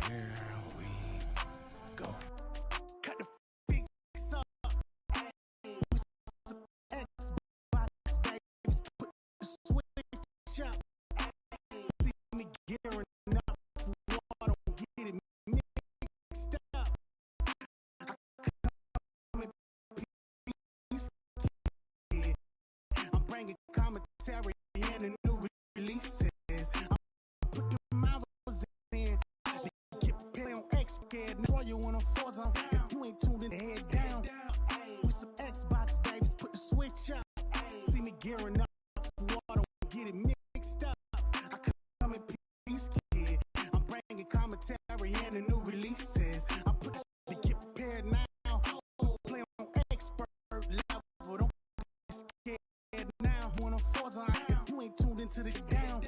Here we go. Cut the fix up. Xbox, babies, put the switch up. See me gearing up for war, don't get it mixed up. I come in peace, kid. I'm bringing commentary and the new releases. I put the hours in. Get play on X, scared. Destroy you on a 4 zone. If you ain't tuned in, head down. With some Xbox, babies, put the switch up. See me gearing up for war, don't get it mixed up. I come in peace, kid. I'm bringing commentary and the new releases. I put to get prepared now. Play on expert level, don't be scared now. You on a 4 zone, if you ain't tuned into the down.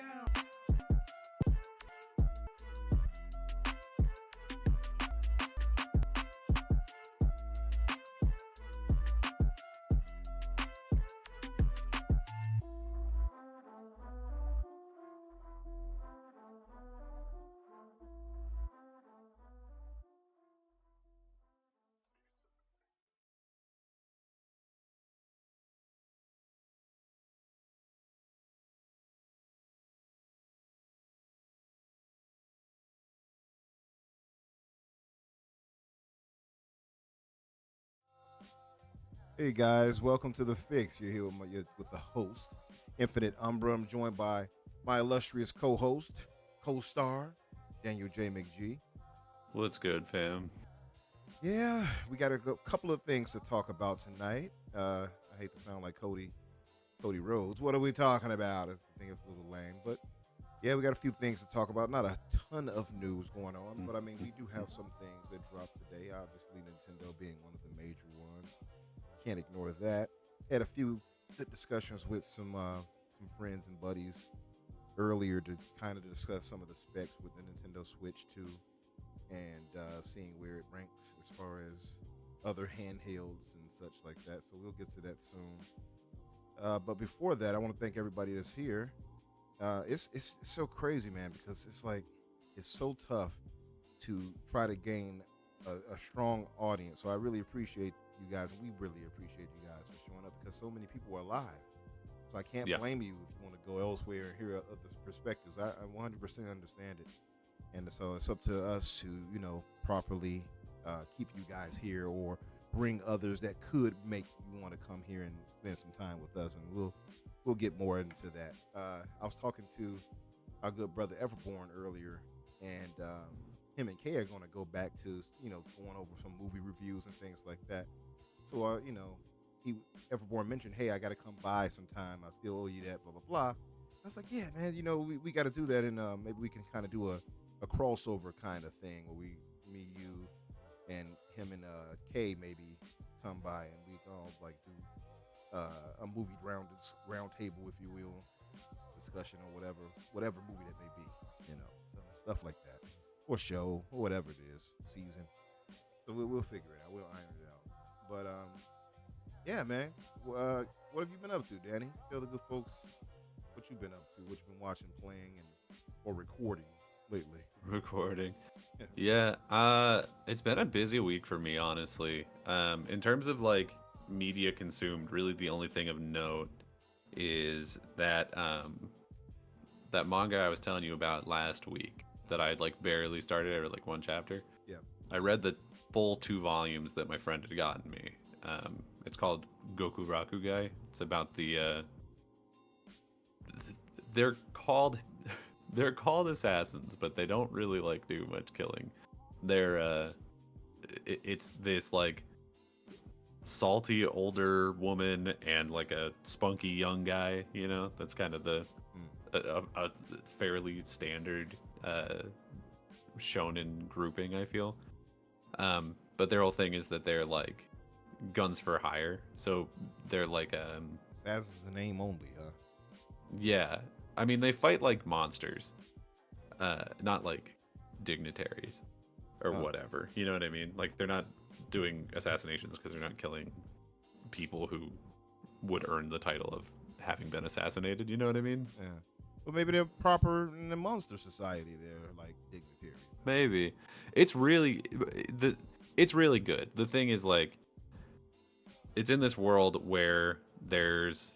Hey guys, welcome to The Fix. You're here with the host, Infinite Umbra. I'm joined by my illustrious co-host, co-star, Daniel J. McG. What's good, fam? Yeah, we got a couple of things to talk about tonight. I hate to sound like Cody Rhodes. What are we talking about? I think it's a little lame, but yeah, we got a few things to talk about. Not a ton of news going on, but I mean, we do have some things that dropped today. Obviously, Nintendo being one of the major ones. Can't ignore that. Had a few discussions with some friends and buddies earlier to kind of discuss some of the specs with the Nintendo Switch 2 and seeing where it ranks as far as other handhelds and such like that. So we'll get to that soon. But before that, I want to thank everybody that's here. It's so crazy, man, because it's like it's so tough to try to gain a strong audience. So I really appreciate you guys, and we really appreciate you guys for showing up because so many people are live. So I can't blame you if you want to go elsewhere and hear other perspectives. I 100% understand it, and so it's up to us to properly keep you guys here or bring others that could make you want to come here and spend some time with us, and we'll get more into that. I was talking to our good brother Everborn earlier, and him and Kay are going to go back to going over some movie reviews and things like that. So Everborn mentioned, hey, I got to come by sometime. I still owe you that, blah blah blah. I was like, yeah, man, we got to do that, and maybe we can kind of do a crossover kind of thing where me, you, and him and Kay maybe come by and we all like do a movie round table, if you will, discussion or whatever movie that may be, so stuff like that, or show, or whatever it is, season. So we'll figure it out. We'll iron it out. But yeah, man. What have you been up to, Danny? Tell the good folks what you've been up to, what you've been watching, playing, or recording lately. Recording. Yeah, it's been a busy week for me, honestly. In terms of like media consumed, really the only thing of note is that that manga I was telling you about last week that I had like barely started or like one chapter. Yeah. I read the full 2 volumes that my friend had gotten me. It's called Goku Rakugai. It's about the they're called assassins, but they don't really like do much killing. They're it's this like salty older woman and like a spunky young guy, that's kind of the a fairly standard shonen grouping, I feel. But their whole thing is that they're like guns for hire, so they're like Saz is the name only, huh? Yeah, I mean they fight like monsters, not like dignitaries or whatever, you know what I mean? Like they're not doing assassinations because they're not killing people who would earn the title of having been assassinated, you know what I mean? Yeah. Well, maybe they're proper in the monster society. They're like dignitaries. Maybe. It's really it's really good. The thing is like it's in this world where there's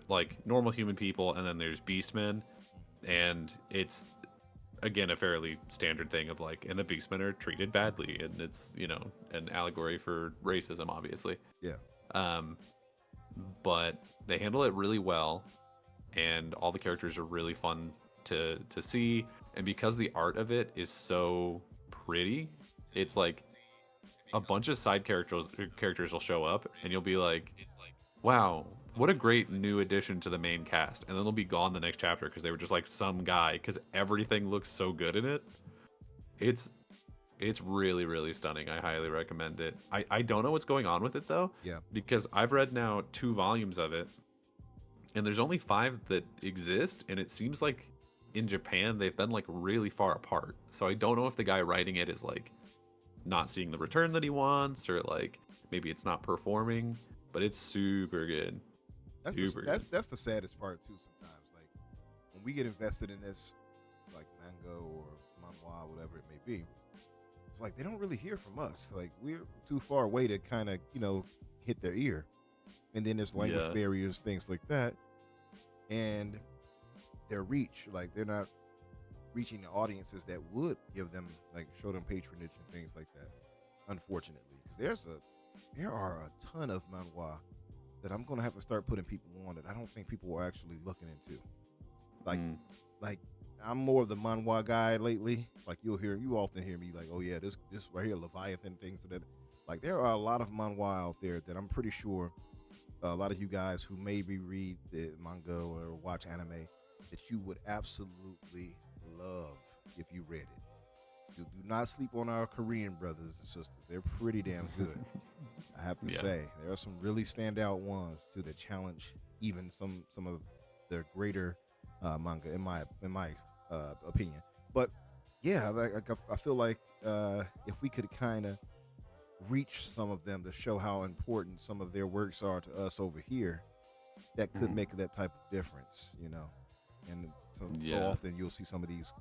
like normal human people and then there's beastmen, and it's again a fairly standard thing of like, and the beastmen are treated badly, and it's, you know, an allegory for racism obviously. Yeah. um but they handle it really well, and all the characters are really fun to see, and because the art of it is so pretty, it's like a bunch of side characters will show up and you'll be like, wow, what a great new addition to the main cast, and then they'll be gone the next chapter because they were just like some guy, because everything looks so good in it. It's really, really stunning. I highly recommend it. I don't know what's going on with it though, Yeah. because I've read now 2 volumes of it, and there's only 5 that exist, and it seems like in Japan they've been like really far apart. So I don't know if the guy writing it is like not seeing the return that he wants, or like maybe it's not performing, but it's super good. That's the saddest part too. Sometimes, like when we get invested in this, like manga or manhwa, whatever it may be, it's like they don't really hear from us. Like we're too far away to kind of, you know, hit their ear. And then there's language barriers, things like that, and their reach, like they're not reaching the audiences that would give them, like, show them patronage and things like that. Unfortunately, because there are a ton of manhwa that I'm gonna have to start putting people on that I don't think people are actually looking into. Like I'm more of the manhwa guy lately. Like you often hear me like, oh yeah, this right here, Leviathan, things that. Like there are a lot of manhwa out there that I'm pretty sure a lot of you guys who maybe read the manga or watch anime that you would absolutely love if you read it. Do not sleep on our Korean brothers and sisters. They're pretty damn good. I have to say, there are some really standout ones too that challenge even some of their greater manga in my opinion. But yeah, I feel like if we could kind of reach some of them to show how important some of their works are to us over here, that could make that type of difference, you know. And so often you'll see some of these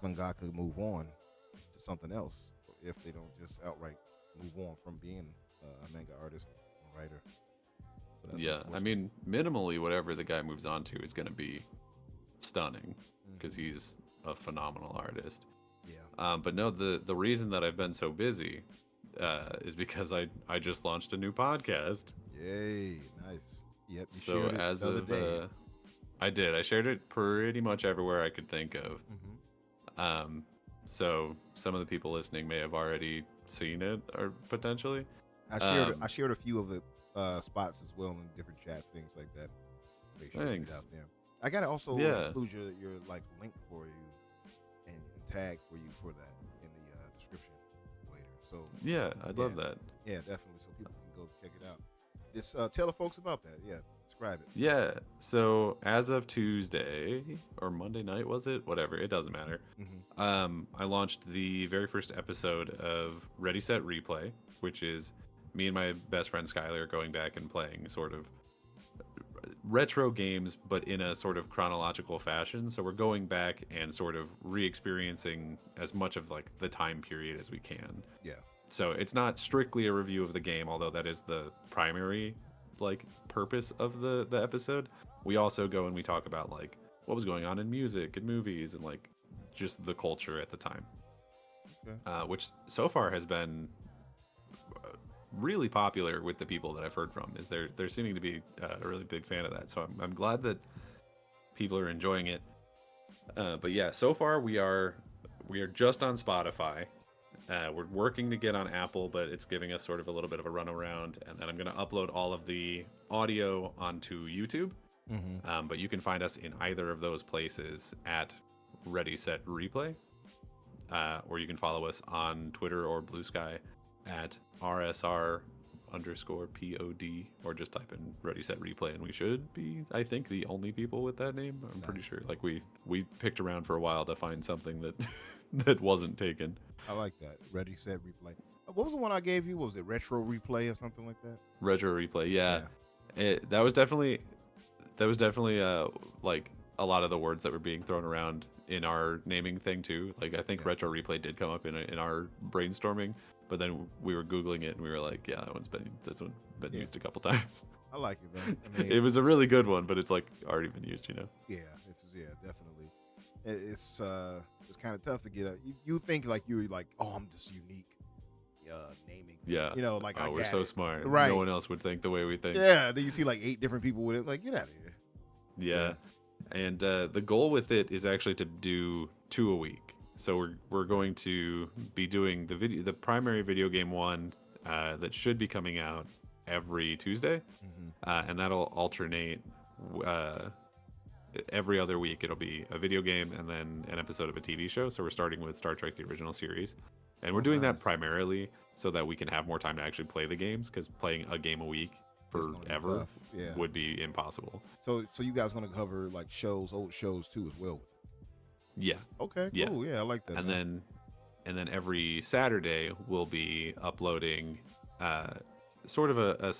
mangaka move on to something else if they don't just outright move on from being a manga artist and writer. So I mean, minimally whatever the guy moves on to is going to be stunning, because he's a phenomenal artist. Yeah. But no, the reason that I've been so busy is because I just launched a new podcast. Yay, nice. Yep. You So shared it as the other of day. I shared it pretty much everywhere I could think of. So some of the people listening may have already seen it, or potentially. I shared a few of the spots as well in different chats, things like that. Make sure Thanks. it's out there. I gotta also include your like link for you and tag for you for that in the description later. So Yeah, I'd love that. Yeah, definitely. So people can go check it out. Just tell the folks about that. Yeah, describe it. Yeah, so as of Tuesday or Monday night, was it? Whatever, it doesn't matter. I launched the very first episode of Ready Set Replay, which is me and my best friend Skylar going back and playing sort of retro games, but in a sort of chronological fashion. So we're going back and sort of re-experiencing as much of like the time period as we can. Yeah. So it's not strictly a review of the game, although that is the primary like purpose of the episode. We also go and we talk about like what was going on in music and movies and like just the culture at the time. Okay. Which so far has been really popular with the people that I've heard from. Is they're seeming to be a really big fan of that. So I'm glad that people are enjoying it. But yeah, so far we are just on Spotify. We're working to get on Apple, but it's giving us sort of a little bit of a runaround. And then I'm going to upload all of the audio onto YouTube. But you can find us in either of those places at Ready Set Replay. Or you can follow us on Twitter or Blue Sky at RSR_POD, or just type in Ready Set Replay, and we should be, I think, the only people with that name. I'm pretty sure. Like we picked around for a while to find something that that wasn't taken. I like that. Ready Set Replay. What was the one I gave you? What was it, Retro Replay or something like that? Retro Replay, yeah. That was definitely like a lot of the words that were being thrown around in our naming thing too. Like I think Yeah. Retro Replay did come up in our brainstorming, but then we were googling it and we were like, yeah, that's one been Yeah. used a couple times. I like it though. I mean, It was a really good one, but it's like already been used, you know. yeah, definitely. It's kind of tough to get. You think like you're like, oh, I'm just unique, naming. Yeah. You know, like I we're got so it. smart. Right. No one else would think the way we think. Yeah. Then you see like 8 different people with it. Like, get out of here. Yeah. And the goal with it is actually to do 2 a week. So we're going to be doing the primary video game one that should be coming out every Tuesday, and that'll alternate every other week. It'll be a video game and then an episode of a TV show. So we're starting with Star Trek: The Original Series, and we're doing that primarily so that we can have more time to actually play the games, because playing a game a week forever tough. Yeah. would be impossible. So you guys gonna cover like old shows too as well with it? Yeah. Okay. Yeah. Cool. Yeah, I like that. And man. then every Saturday we'll be uploading sort of a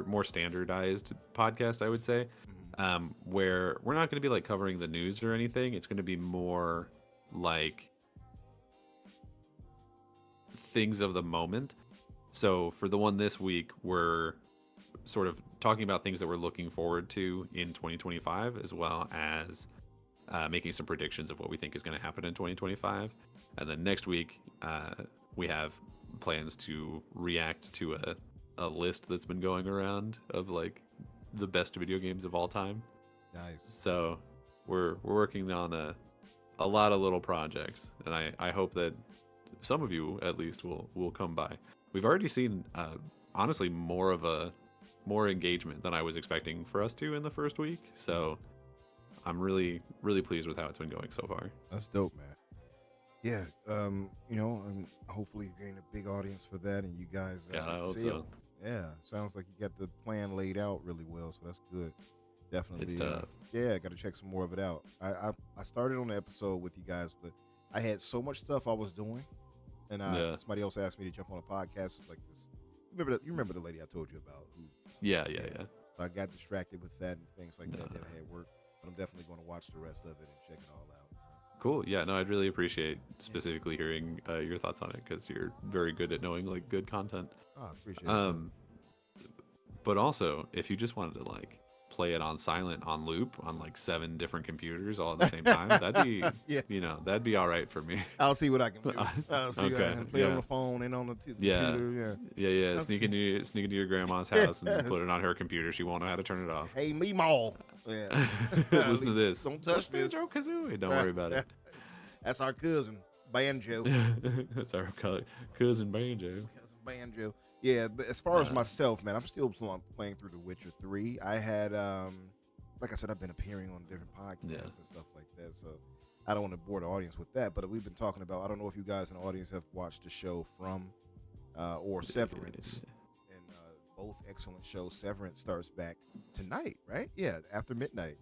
more standardized podcast, I would say, where we're not going to be like covering the news or anything. It's going to be more like things of the moment. So for the one this week, we're sort of talking about things that we're looking forward to in 2025, as well as making some predictions of what we think is going to happen in 2025. And then next week, we have plans to react to a list that's been going around of like the best video games of all time. Nice. So we're working on a lot of little projects, and I hope that some of you at least will come by. We've already seen honestly more engagement than I was expecting for us to in the first week. So I'm really pleased with how it's been going so far. That's dope, man. Yeah, and hopefully you gain a big audience for that, and you guys Yeah, I hope see it. so. Yeah, sounds like you got the plan laid out really well, so that's good. Definitely. It's tough. Yeah, got to check some more of it out. I started on the episode with you guys, but I had so much stuff I was doing, and somebody else asked me to jump on a podcast. It's like this. You remember the lady I told you about? Yeah. So I got distracted with that and things like that I had work, but I'm definitely going to watch the rest of it and check it all out. So. Cool. Yeah, no, I'd really appreciate specifically hearing your thoughts on it, because you're very good at knowing like good content. Oh, I appreciate it. But also, if you just wanted to like play it on silent on loop on like 7 different computers all at the same time, that'd be that'd be all right for me. I'll see what I can do. I'll see what I can play on the phone and on the computer. Yeah. Sneak into your grandma's house and put it on her computer. She won't know how to turn it off. Hey, me, Maul. Yeah. Listen to this. Don't touch this. Banjo Kazooie. Don't worry about it. That's our cousin, Banjo. That's our cousin Banjo. Banjo. Yeah, but as far as myself, man, I'm still playing through The Witcher 3. I had, like I said, I've been appearing on different podcasts and stuff like that, so I don't want to bore the audience with that, but we've been talking about, I don't know if you guys in the audience have watched the show From or Severance, and both excellent shows. Severance starts back tonight, right? Yeah, after midnight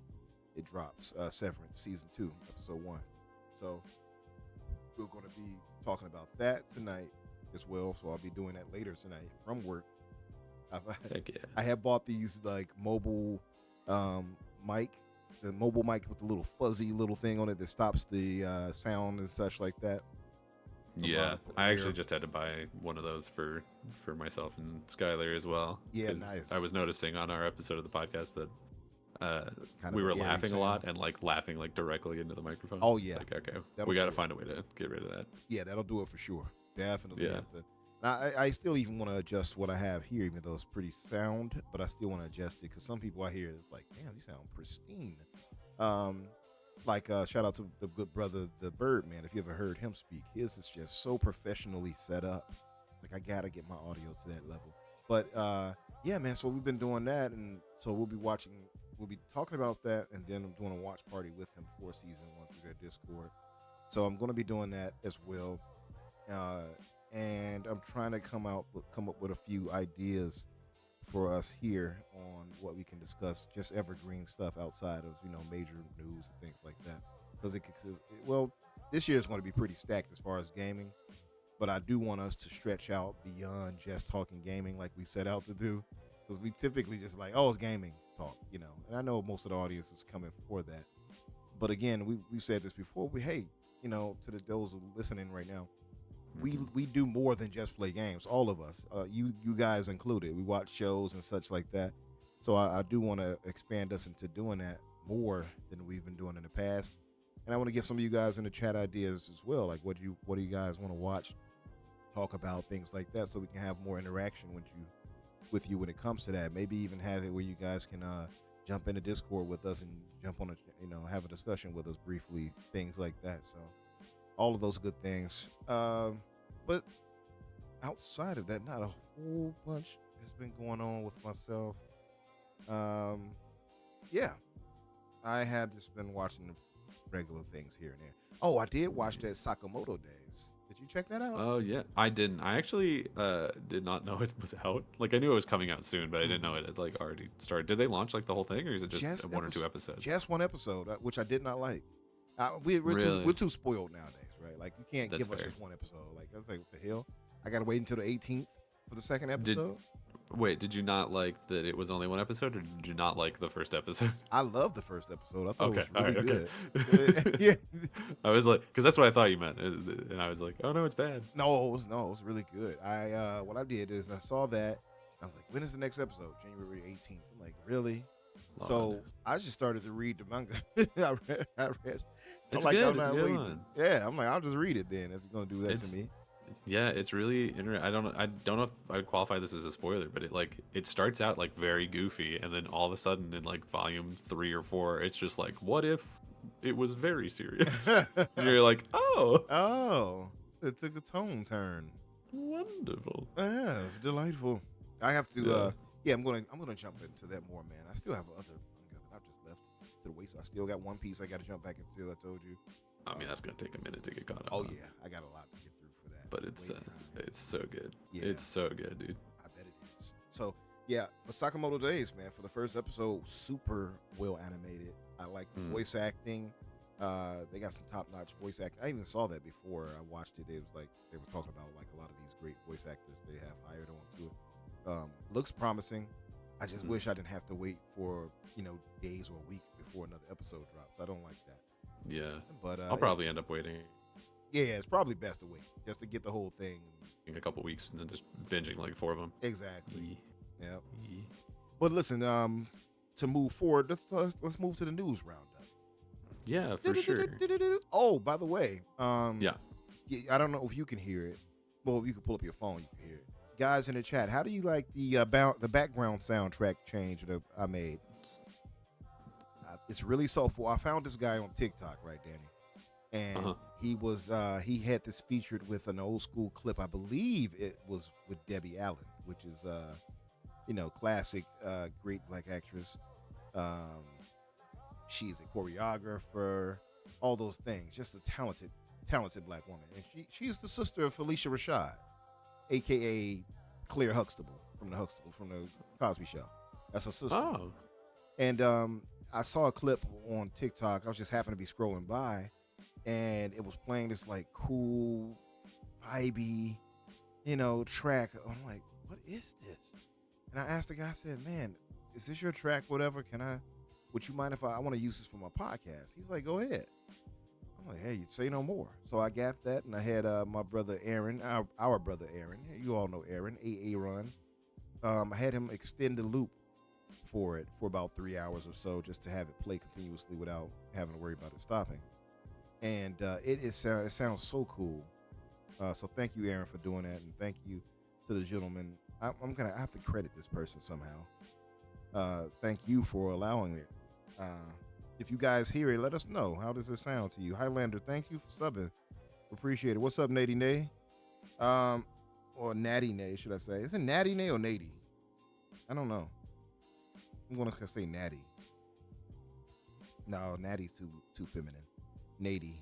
it drops, Severance Season 2, Episode 1. So we're going to be talking about that tonight as well, so I'll be doing that later tonight from work. Heck yeah. I have bought these like mobile mic, the mobile mic with the little fuzzy little thing on it that stops the sound and such like that. Yeah, I actually just had to buy one of those for myself and Skylar as well. Yeah, 'cause nice. I was noticing on our episode of the podcast that Kind we of were eerie laughing a sound. lot and like laughing like directly into the microphone. Oh, It's yeah. like, okay, That'll we got do to it. find a way to get rid of that. Yeah, that'll do it for sure. Definitely. Yeah. Have to. Now, I still even want to adjust what I have here, even though it's pretty sound, but I still want to adjust it because some people I hear it's like, damn, you sound pristine. Shout out to the good brother, the Birdman. If you ever heard him speak, his is just so professionally set up. Like, I gotta get my audio to that level. But yeah, man. So we've been doing that, and so we'll be talking about that, and then I'm doing a watch party with him for season 1 through their Discord. So I'm going to be doing that as well. And I'm trying to come up with a few ideas for us here on what we can discuss, just evergreen stuff outside of major news and things like that. Because this year is going to be pretty stacked as far as gaming, but I do want us to stretch out beyond just talking gaming like we set out to do, because we typically just like, oh, it's gaming talk, and I know most of the audience is coming for that, But again, we said this before. Hey, to those listening right now, we do more than just play games. All of us, you guys included. We watch shows and such like that. So I do want to expand us into doing that more than we've been doing in the past. And I want to get some of you guys in the chat ideas as well. Like, what do you guys want to watch, talk about, things like that, so we can have more interaction with you when it comes to that. Maybe even have it where you guys can jump into Discord with us and jump on have a discussion with us briefly, things like that. So all of those good things. But outside of that, not a whole bunch has been going on with myself. Yeah, I had just been watching the regular things here and there. Oh, I did watch that Sakamoto Days. Did you check that out? Oh yeah, I didn't. I actually did not know it was out. Like I knew it was coming out soon, but I didn't know it had like already started. Did they launch like the whole thing, or is it just one or two episodes? Just one episode, which I did not like. We're too spoiled nowadays, right? Like you can't give us just one episode. Like I was like, what the hell? I gotta wait until the 18th for the second episode. Wait, did you not like that it was only one episode, or did you not like the first episode? I loved the first episode. I thought Okay, it was really alright, good. Yeah. I was like, because that's what I thought you meant, and I was like, oh no, it's bad. No, it was really good. What I did is I saw that. I was like, when is the next episode? January 18th. I'm like, really? Lord. So I just started to read the manga. I read. It's I'm like, good. I'm It's not a good waiting. one. Yeah, I'm like, I'll just read it then. It's gonna do that to me. Yeah, it's really interesting. I don't know if I would qualify this as a spoiler, but it starts out like very goofy, and then all of a sudden in like volume 3 or 4, it's just like, what if it was very serious? And you're like, Oh, it took a tone turn. Wonderful. Yeah, it's delightful. I have to. I'm gonna jump into that more, man. I still have other manga that I've just left to the wayside. I still got One Piece. I got to jump back into. I told you. I mean, that's gonna take a minute to get caught up. Oh on. yeah, I got a lot to get through for that. But it's so good. Yeah. It's so good, dude. I bet it is. So yeah, the Sakamoto Days, man. For the first episode, super well animated. I like the voice acting. They got some top-notch voice acting. I even saw that before I watched it. It was like they were talking about like a lot of these great voice actors they have hired on to it. Looks promising. I just wish I didn't have to wait for days or a week before another episode drops. I don't like that. Yeah, But I'll probably end up waiting yeah, it's probably best to wait just to get the whole thing. in a couple weeks and then just binging like 4 of them. Exactly. Yeah. But listen, to move forward, let's move to the news roundup. Yeah, for sure. Oh, by the way, Yeah. I don't know if you can hear it. Well, you can pull up your phone, you can hear it. Guys in the chat, how do you like the background soundtrack change that I made? It's really soulful. I found this guy on TikTok, right, Danny? And he had this featured with an old school clip. I believe it was with Debbie Allen, which is classic, great black actress. She's a choreographer, all those things. Just a talented black woman. And she's the sister of Felicia Rashad, aka Claire Huxtable from the Cosby Show. That's her sister. Oh. And I saw a clip on TikTok. I was just happened to be scrolling by, and it was playing this like cool, vibey, track. I'm like, what is this? And I asked the guy, I said, man, is this your track? Whatever. Would you mind if I want to use this for my podcast? He's like, go ahead. I'm like, hey, you say no more. So I got that, and I had my brother Aaron, our brother Aaron. You all know Aaron, AA Run. I had him extend the loop for it for about 3 hours or so, just to have it play continuously without having to worry about it stopping. And it sounds so cool. So thank you, Aaron, for doing that, and thank you to the gentleman. I have to credit this person somehow. Thank you for allowing it. If you guys hear it, let us know. How does it sound to you? Highlander, thank you for subbing. Appreciate it. What's up, Nady Nay? Or Natty Nay, should I say? Is it Natty Nay or Nady? I don't know. I'm going to say Natty. No, Natty's too feminine. Nady.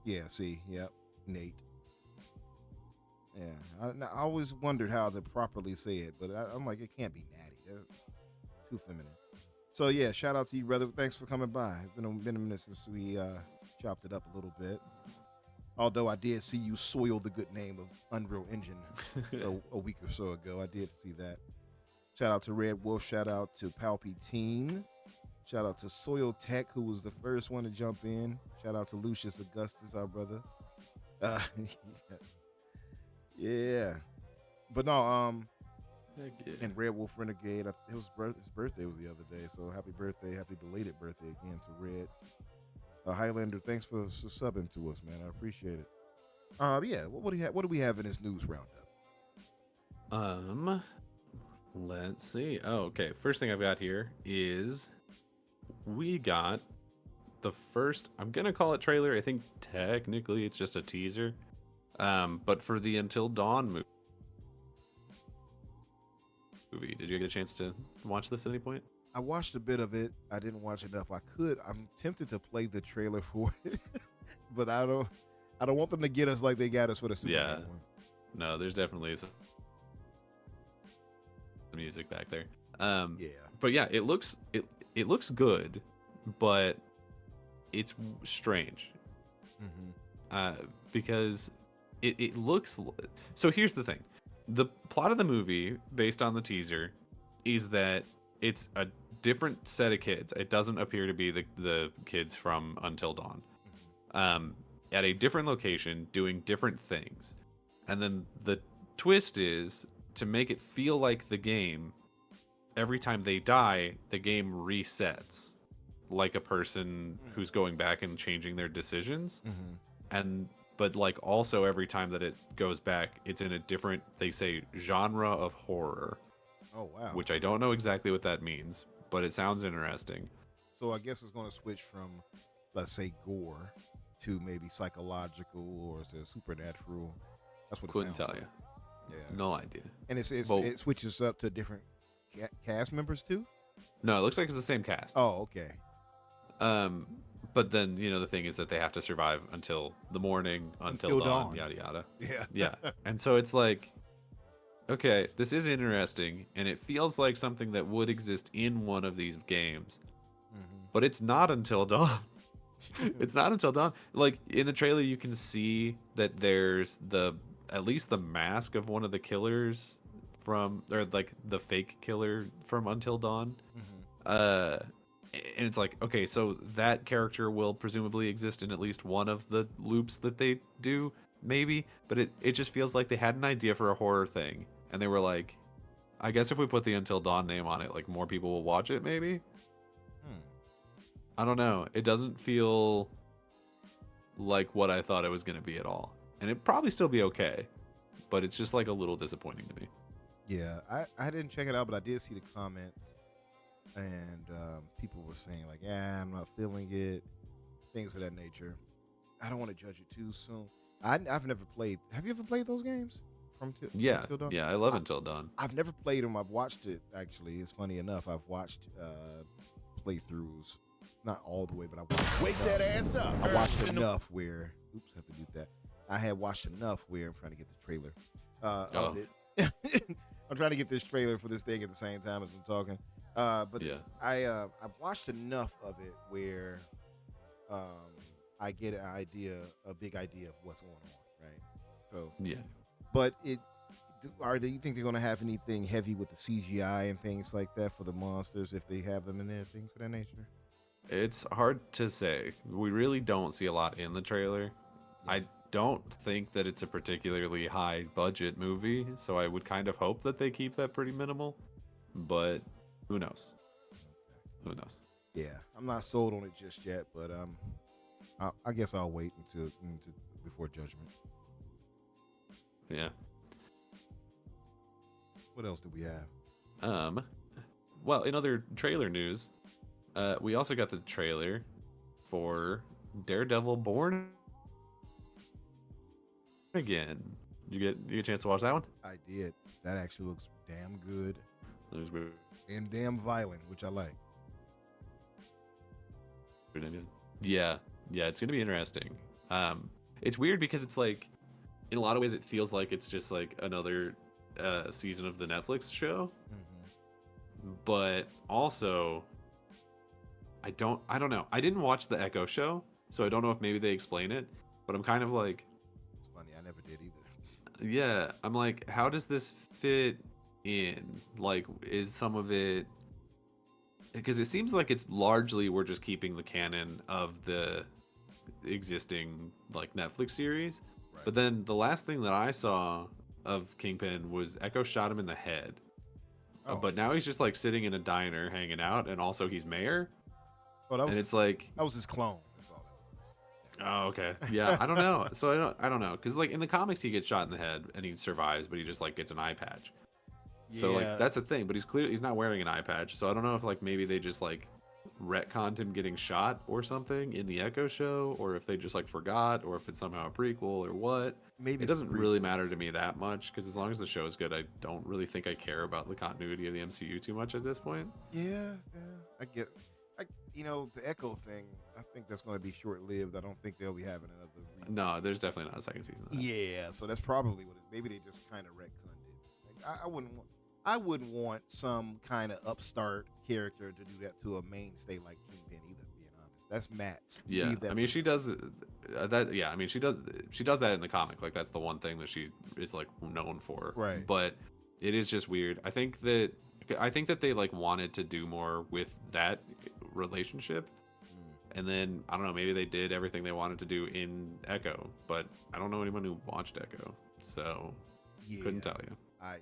Yeah, see? Yep. Nate. Yeah. I always wondered how to properly say it, but I'm like, it can't be Natty. That's too feminine. So, yeah, shout out to you, brother. Thanks for coming by. It's been a minute since we chopped it up a little bit. Although I did see you soil the good name of Unreal Engine a week or so ago. I did see that. Shout out to Red Wolf. Shout out to Palpatine. Shout out to Soil Tech, who was the first one to jump in. Shout out to Lucius Augustus, our brother. Uh, yeah. But no, Heck yeah. and Red Wolf Renegade, his birthday was the other day. So happy birthday, happy belated birthday again to Red. Highlander, thanks for subbing to us, man. I appreciate it. Yeah, what do we have in this news roundup? Let's see. Oh, okay. First thing I've got here is we got the first, I'm gonna call it trailer. I think technically it's just a teaser. But for the Until Dawn movie. Did you get a chance to watch this at any point? I watched a bit of it. I didn't watch enough. I'm tempted to play the trailer for it, but I don't want them to get us like they got us for the Superman one. No, there's definitely some music back there. Yeah. But yeah, it looks good, but it's strange. Because it looks. So here's the thing: the plot of the movie, based on the teaser, is that it's a different set of kids. It doesn't appear to be the kids from Until Dawn. At a different location, doing different things, and then the twist is to make it feel like the game. Every time they die, the game resets, like a person who's going back and changing their decisions. But like also every time that it goes back, it's in a different, they say, genre of horror. Oh wow. Which I don't know exactly what that means, but it sounds interesting. So I guess it's going to switch from, let's say, gore to maybe psychological or to supernatural. That's what it Couldn't sounds tell like. you. Yeah. No idea. And Well- it switches up to different cast members too? No, it looks like it's the same cast. Oh, okay. But then, the thing is that they have to survive until the morning, until dawn, yada yada. Yeah. Yeah. And so it's like, okay, this is interesting, and it feels like something that would exist in one of these games, but it's not Until Dawn. It's not Until Dawn. Like in the trailer, you can see that there's at least the mask of one of the killers or like the fake killer from Until Dawn. And it's like, okay, so that character will presumably exist in at least one of the loops that they do, maybe. But it just feels like they had an idea for a horror thing, and they were like, I guess if we put the Until Dawn name on it, like more people will watch it, maybe. I don't know. It doesn't feel like what I thought it was going to be at all. And it'd probably still be okay, but it's just like a little disappointing to me. Yeah, I didn't check it out, but I did see the comments, and people were saying like, "Yeah, I'm not feeling it," things of that nature. I don't want to judge it too soon. I've never played. Have you ever played those games Yeah, Until Dawn? yeah, I love Until Dawn. I've never played them. I've watched it. Actually, it's funny enough. I've watched playthroughs, not all the way, but I watched. Wake that ass up. I watched enough where. Oops, I have to mute that. I had watched enough where I'm trying to get the trailer of it. I'm trying to get this trailer for this thing at the same time as I'm talking. But Yeah. I've watched enough of it where I get a big idea of what's going on, right? So Yeah. but do you think they're going to have anything heavy with the CGI and things like that for the monsters if they have them in there, things of that nature? It's hard to say. We really don't see a lot in the trailer. I don't think that it's a particularly high budget movie, so I would kind of hope that they keep that pretty minimal, but who knows? Who knows? Yeah, I'm not sold on it just yet, but I guess I'll wait until before judgment. Yeah. What else do we have? Well, in other trailer news, we also got the trailer for Daredevil Born Again. You get a chance to watch that one? I did. That actually looks damn good It was weird. and damn violent, which I like. Yeah, it's gonna be interesting. It's weird because it's like, in a lot of ways, it feels like it's just like another season of the Netflix show. But also, I don't know. I didn't watch the Echo show, so I don't know if maybe they explain it. But I'm kind of like, It's funny. I never did either. yeah, I'm like, how does this fit in? Like, is some of it because it seems like it's largely we're just keeping the canon of the existing like Netflix series. Right. But then the last thing that I saw of Kingpin was Echo shot him in the head. Oh. But now he's just like sitting in a diner hanging out, and also he's mayor. Oh, that was And it's like, that was his clone. That's all that was. oh, okay, yeah, I don't know. So I don't know, because like in the comics he gets shot in the head and he survives, but he just like gets an eye patch. So Yeah. like that's a thing, but he's not wearing an eye patch. So I don't know if like maybe they just like retconned him getting shot or something in the Echo show, or if they just like forgot, or if it's somehow a prequel or what. Maybe It it's a doesn't really prequel. matter to me that much, because as long as the show is good, I don't really think I care about the continuity of the MCU too much at this point. Yeah, I get. The Echo thing. I think that's going to be short lived. I don't think they'll be having another. No, there's definitely not a second season of that. Yeah, so that's probably what it. Maybe they just kind of retconned it. Like, I wouldn't want some kind of upstart character to do that to a mainstay like Kingpin either. Being honest, that's Matt's. Yeah, Leave that I mean for she does that. Yeah, I mean she does that in the comic. Like that's the one thing that she is like known for. Right. But it is just weird. I think that they like wanted to do more with that relationship, and then I don't know. Maybe they did everything they wanted to do in Echo, but I don't know anyone who watched Echo, so Yeah, couldn't tell you. I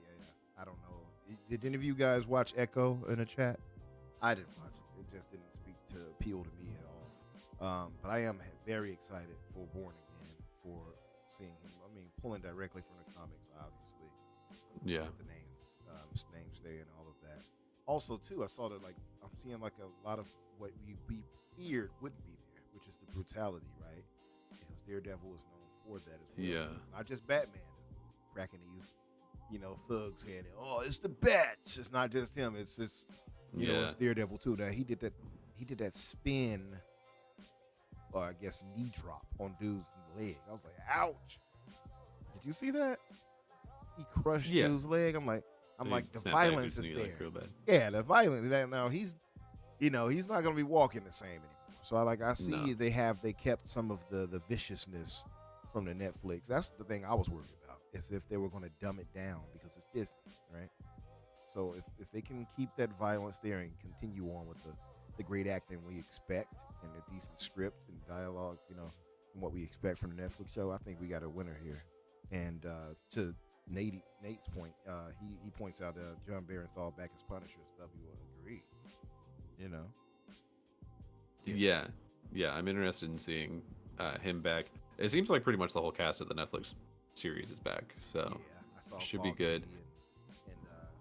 don't know. Did any of you guys watch Echo in the chat? I didn't watch it. It just didn't speak to appeal to me at all. But I am very excited for Born Again, for seeing him. I mean, pulling directly from the comics, obviously. Yeah. With the names there and all of that. Also, too, I saw that like I'm seeing like a lot of what we feared wouldn't be there, which is the brutality, right? Because Daredevil is known for that as well. Yeah. Not just Batman cracking these, thugs head. Oh, it's the bats. It's not just him. It's this, it's Daredevil too. Now he did that spin, or I guess knee drop on dude's leg. I was like, ouch. Did you see that? He crushed dude's leg. I'm like, the violence is there. Like, real bad. Yeah, the violence. Now he's not gonna be walking the same anymore. So I see they kept some of the viciousness from the Netflix. That's the thing I was worried about, is if they were gonna dumb it down because it's Disney, right? So if they can keep that violence there and continue on with the great acting we expect and the decent script and dialogue, and what we expect from the Netflix show, I think we got a winner here. And to Nate's point, he points out John Barenthal back as Punisher. W agreed. Yeah, I'm interested in seeing him back. It seems like pretty much the whole cast of the Netflix series is back, so I saw should be Foggy good. And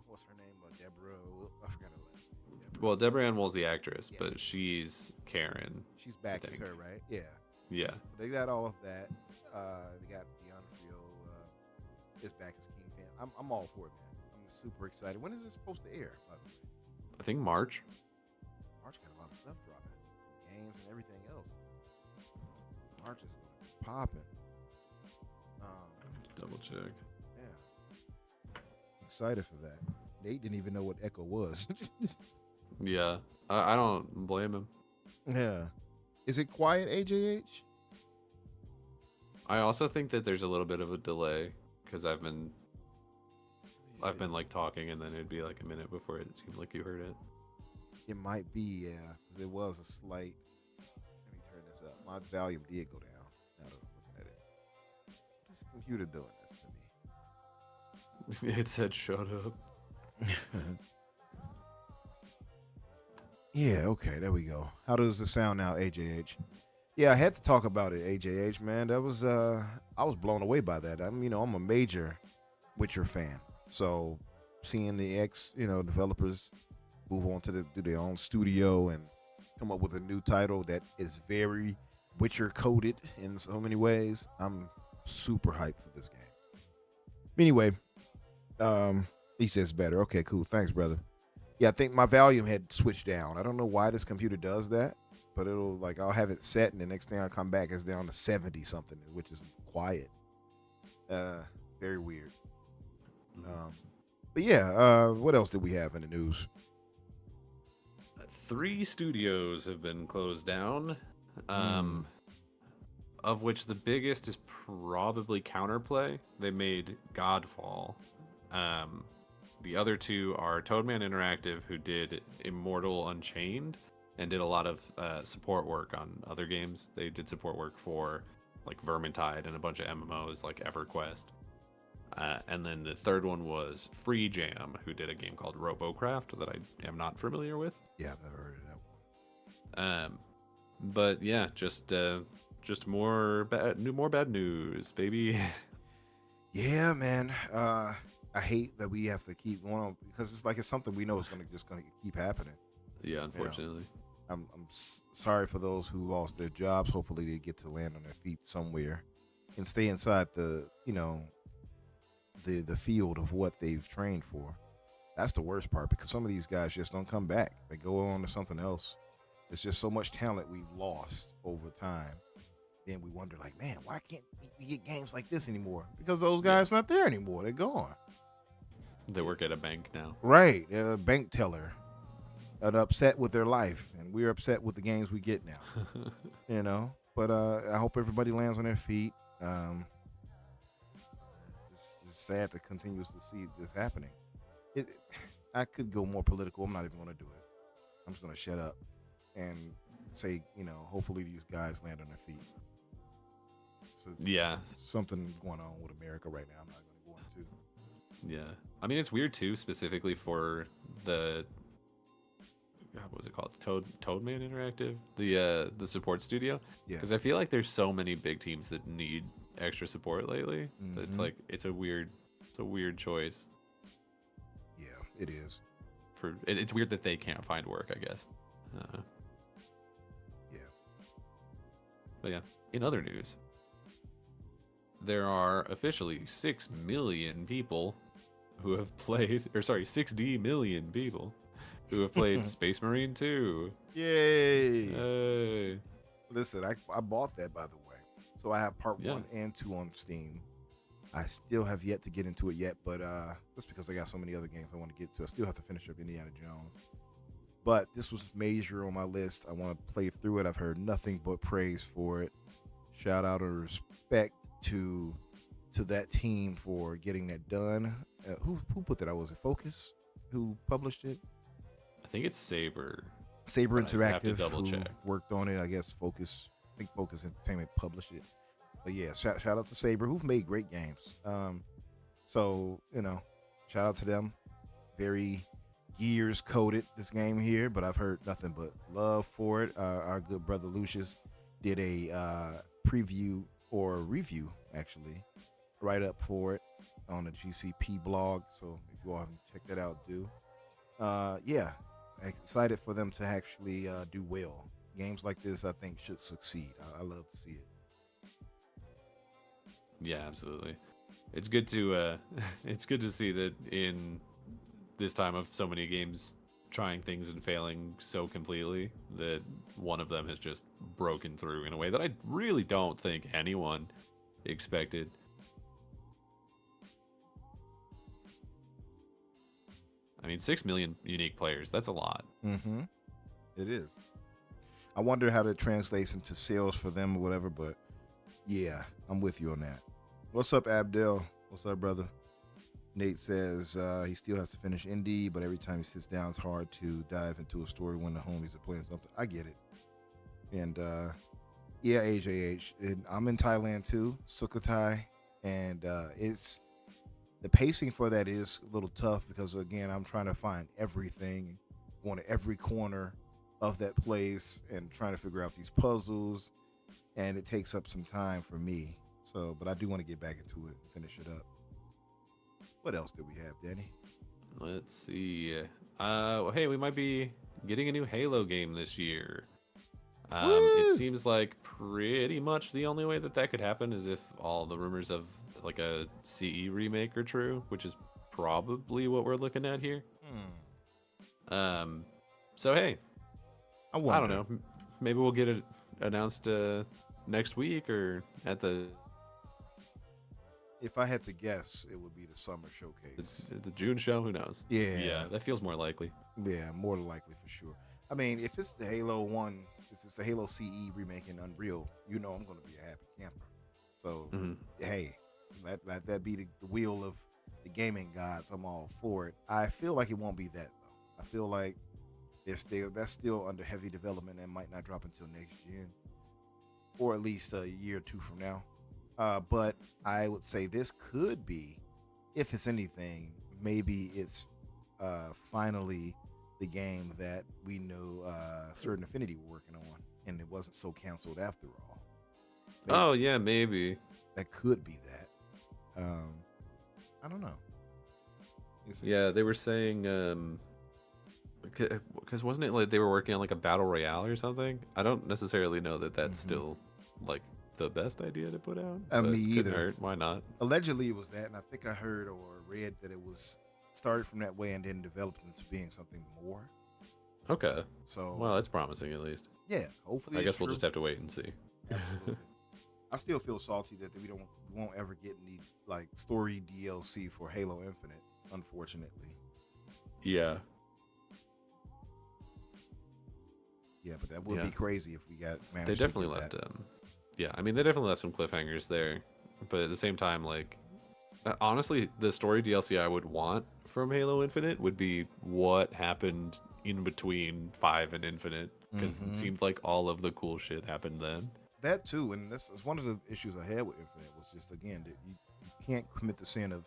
what's her name? Deborah. I forgot her name. Well, Deborah Ann Wool's the actress, but she's Karen. She's back I as think. her, right? Yeah. Yeah. So they got all of that. They got Deanna Frio is back as Kingpin. I'm all for it, man. I'm super excited. When is it supposed to air, by the way? I think March. March got a lot of stuff dropping. Games and everything else. March is going to be popping. Double check. Yeah. I'm excited for that. Nate didn't even know what Echo was. Yeah. I don't blame him. Yeah. Is it quiet, AJH? I also think that there's a little bit of a delay because I've been like talking, and then it'd be like a minute before it seemed like you heard it. It might be, yeah, because it was a slight. Let me turn this up. My volume did go down. Now that I'm looking at it, what's this computer doing this to me? It said shut up. Yeah, okay, there we go. How does it sound now, AJH? Yeah, I had to talk about it, AJH, man. That was I was blown away by that. I'm a major Witcher fan. So seeing the developers move on to do their own studio and come up with a new title that is very Witcher coded in so many ways, I'm super hyped for this game. Anyway, he says better. Okay, cool. Thanks, brother. Yeah, I think my volume had switched down. I don't know why this computer does that, but I'll have it set, and the next thing I come back is down to 70 something, which is quiet. Very weird. But yeah, what else did we have in the news? 3 studios have been closed down, of which the biggest is probably Counterplay. They made Godfall, The other two are Toadman Interactive, who did Immortal Unchained and did a lot of support work on other games. They did support work for like Vermintide and a bunch of MMOs like EverQuest. And then the third one was Free Jam, who did a game called RoboCraft that I am not familiar with. Yeah, I've never heard of that one. But yeah, just more bad news, baby. Yeah, man. I hate that we have to keep going on because it's like it's something we know is gonna keep happening. Yeah, unfortunately. I'm sorry for those who lost their jobs. Hopefully, they get to land on their feet somewhere and stay inside the the field of what they've trained for. That's the worst part because some of these guys just don't come back. They go on to something else. There's just so much talent we've lost over time. Then we wonder, like, man, why can't we get games like this anymore? Because those guys not there anymore. They're gone. They work at a bank now. Right. They're a bank teller. And upset with their life. And we're upset with the games we get now. But I hope everybody lands on their feet. It's sad to continue to see this happening. I could go more political. I'm not even going to do it. I'm just going to shut up and say, hopefully these guys land on their feet. So yeah. Something going on with America right now. I'm not going to go into. Yeah. I mean, it's weird too, specifically for the what was it called? Toadman Interactive, the support studio. Yeah. Because I feel like there's so many big teams that need extra support lately. Mm-hmm. It's like it's a weird choice. Yeah, it is. It's weird that they can't find work, I guess. Yeah. But yeah, in other news, there are officially 6 million people who have played, 60 million people who have played Space Marine 2. Yay! Hey. Listen, I bought that, by the way. So I have part 1 and 2 on Steam. I still have yet to get into it yet, but that's because I got so many other games I want to get to. I still have to finish up Indiana Jones. But this was major on my list. I want to play through it. I've heard nothing but praise for it. Shout out and respect to that team for getting that done. Who put that out? Was it Focus who published it? I think it's Saber. Saber But I have to Interactive double who check. worked on it. I guess Focus Entertainment published it. But yeah, shout out to Saber, who've made great games. So shout out to them. Very Gears coded this game here, but I've heard nothing but love for it. Our good brother Lucius did a preview or review, actually, write up for it on the GCP blog. So if you all haven't checked that out, do. Yeah, excited for them to actually do well. Games like this, I think, should succeed. I love to see it. Yeah, absolutely. It's good to see that in this time of so many games trying things and failing so completely, that one of them has just broken through in a way that I really don't think anyone expected. I mean, 6 million unique players, that's a lot. Mm-hmm. It is. I wonder how that translates into sales for them or whatever, but yeah, I'm with you on that. What's up, Abdel? What's up, brother? Nate says he still has to finish Indie, but every time he sits down, it's hard to dive into a story when the homies are playing something. I get it. And yeah, AJH. And I'm in Thailand too, Sukhothai, and it's the pacing for that is a little tough because again, I'm trying to find everything, going to every corner of that place and trying to figure out these puzzles, and it takes up some time for me. So, but I do want to get back into it and finish it up. What else did we have, Danny? Let's see. Hey, we might be getting a new Halo game this year. It seems like pretty much the only way that could happen is if all the rumors of like a CE remake are true, which is probably what we're looking at here. So hey, I don't know. Maybe we'll get it announced next week or at the. If I had to guess, it would be the summer showcase. The June show, who knows? Yeah, that feels more likely. Yeah, more likely for sure. I mean, if it's the Halo 1, if it's the Halo CE remake in Unreal, I'm going to be a happy camper. So, hey, let that be the wheel of the gaming gods, I'm all for it. I feel like it won't be that though. I feel like that's still under heavy development and might not drop until next gen, or at least a year or two from now. But I would say this could be, if it's anything, maybe it's finally the game that we know Certain Affinity were working on, and it wasn't so canceled after all. Maybe Oh yeah, maybe. that could be that. I don't know. Yeah, they were saying because wasn't it like they were working on like a battle royale or something? I don't necessarily know that that's still like the best idea to put out. Me but couldn't either. hurt. Why not? Allegedly it was that, and I think I heard or read that it was started from that way and then developed into being something more. Okay. So Well, that's promising at least. yeah, hopefully I it's guess we'll true. just have to wait and see. Absolutely. I still feel salty that we won't ever get any like story DLC for Halo Infinite, unfortunately. Yeah. Yeah, but that would Yeah. be crazy if we got They managed definitely to left get that. yeah, I mean they definitely left some cliffhangers there. But at the same time, like honestly, the story DLC I would want from Halo Infinite would be what happened in between 5 and Infinite. Because Mhm. it seemed like all of the cool shit happened then. That too, and this is one of the issues I had with Infinite was just again that you can't commit the sin of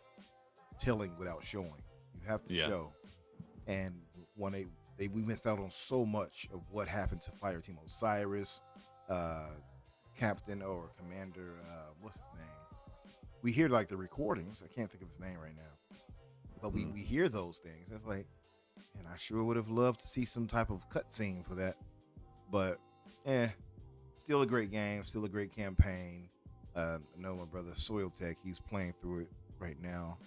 telling without showing. You have to Yeah. show. And when we missed out on so much of what happened to Fireteam Osiris, Captain or Commander, what's his name? We hear like the recordings. I can't think of his name right now, but we hear those things. It's like, and I sure would have loved to see some type of cutscene for that. But, still a great game, still a great campaign. I know my brother Soil Tech, he's playing through it right now.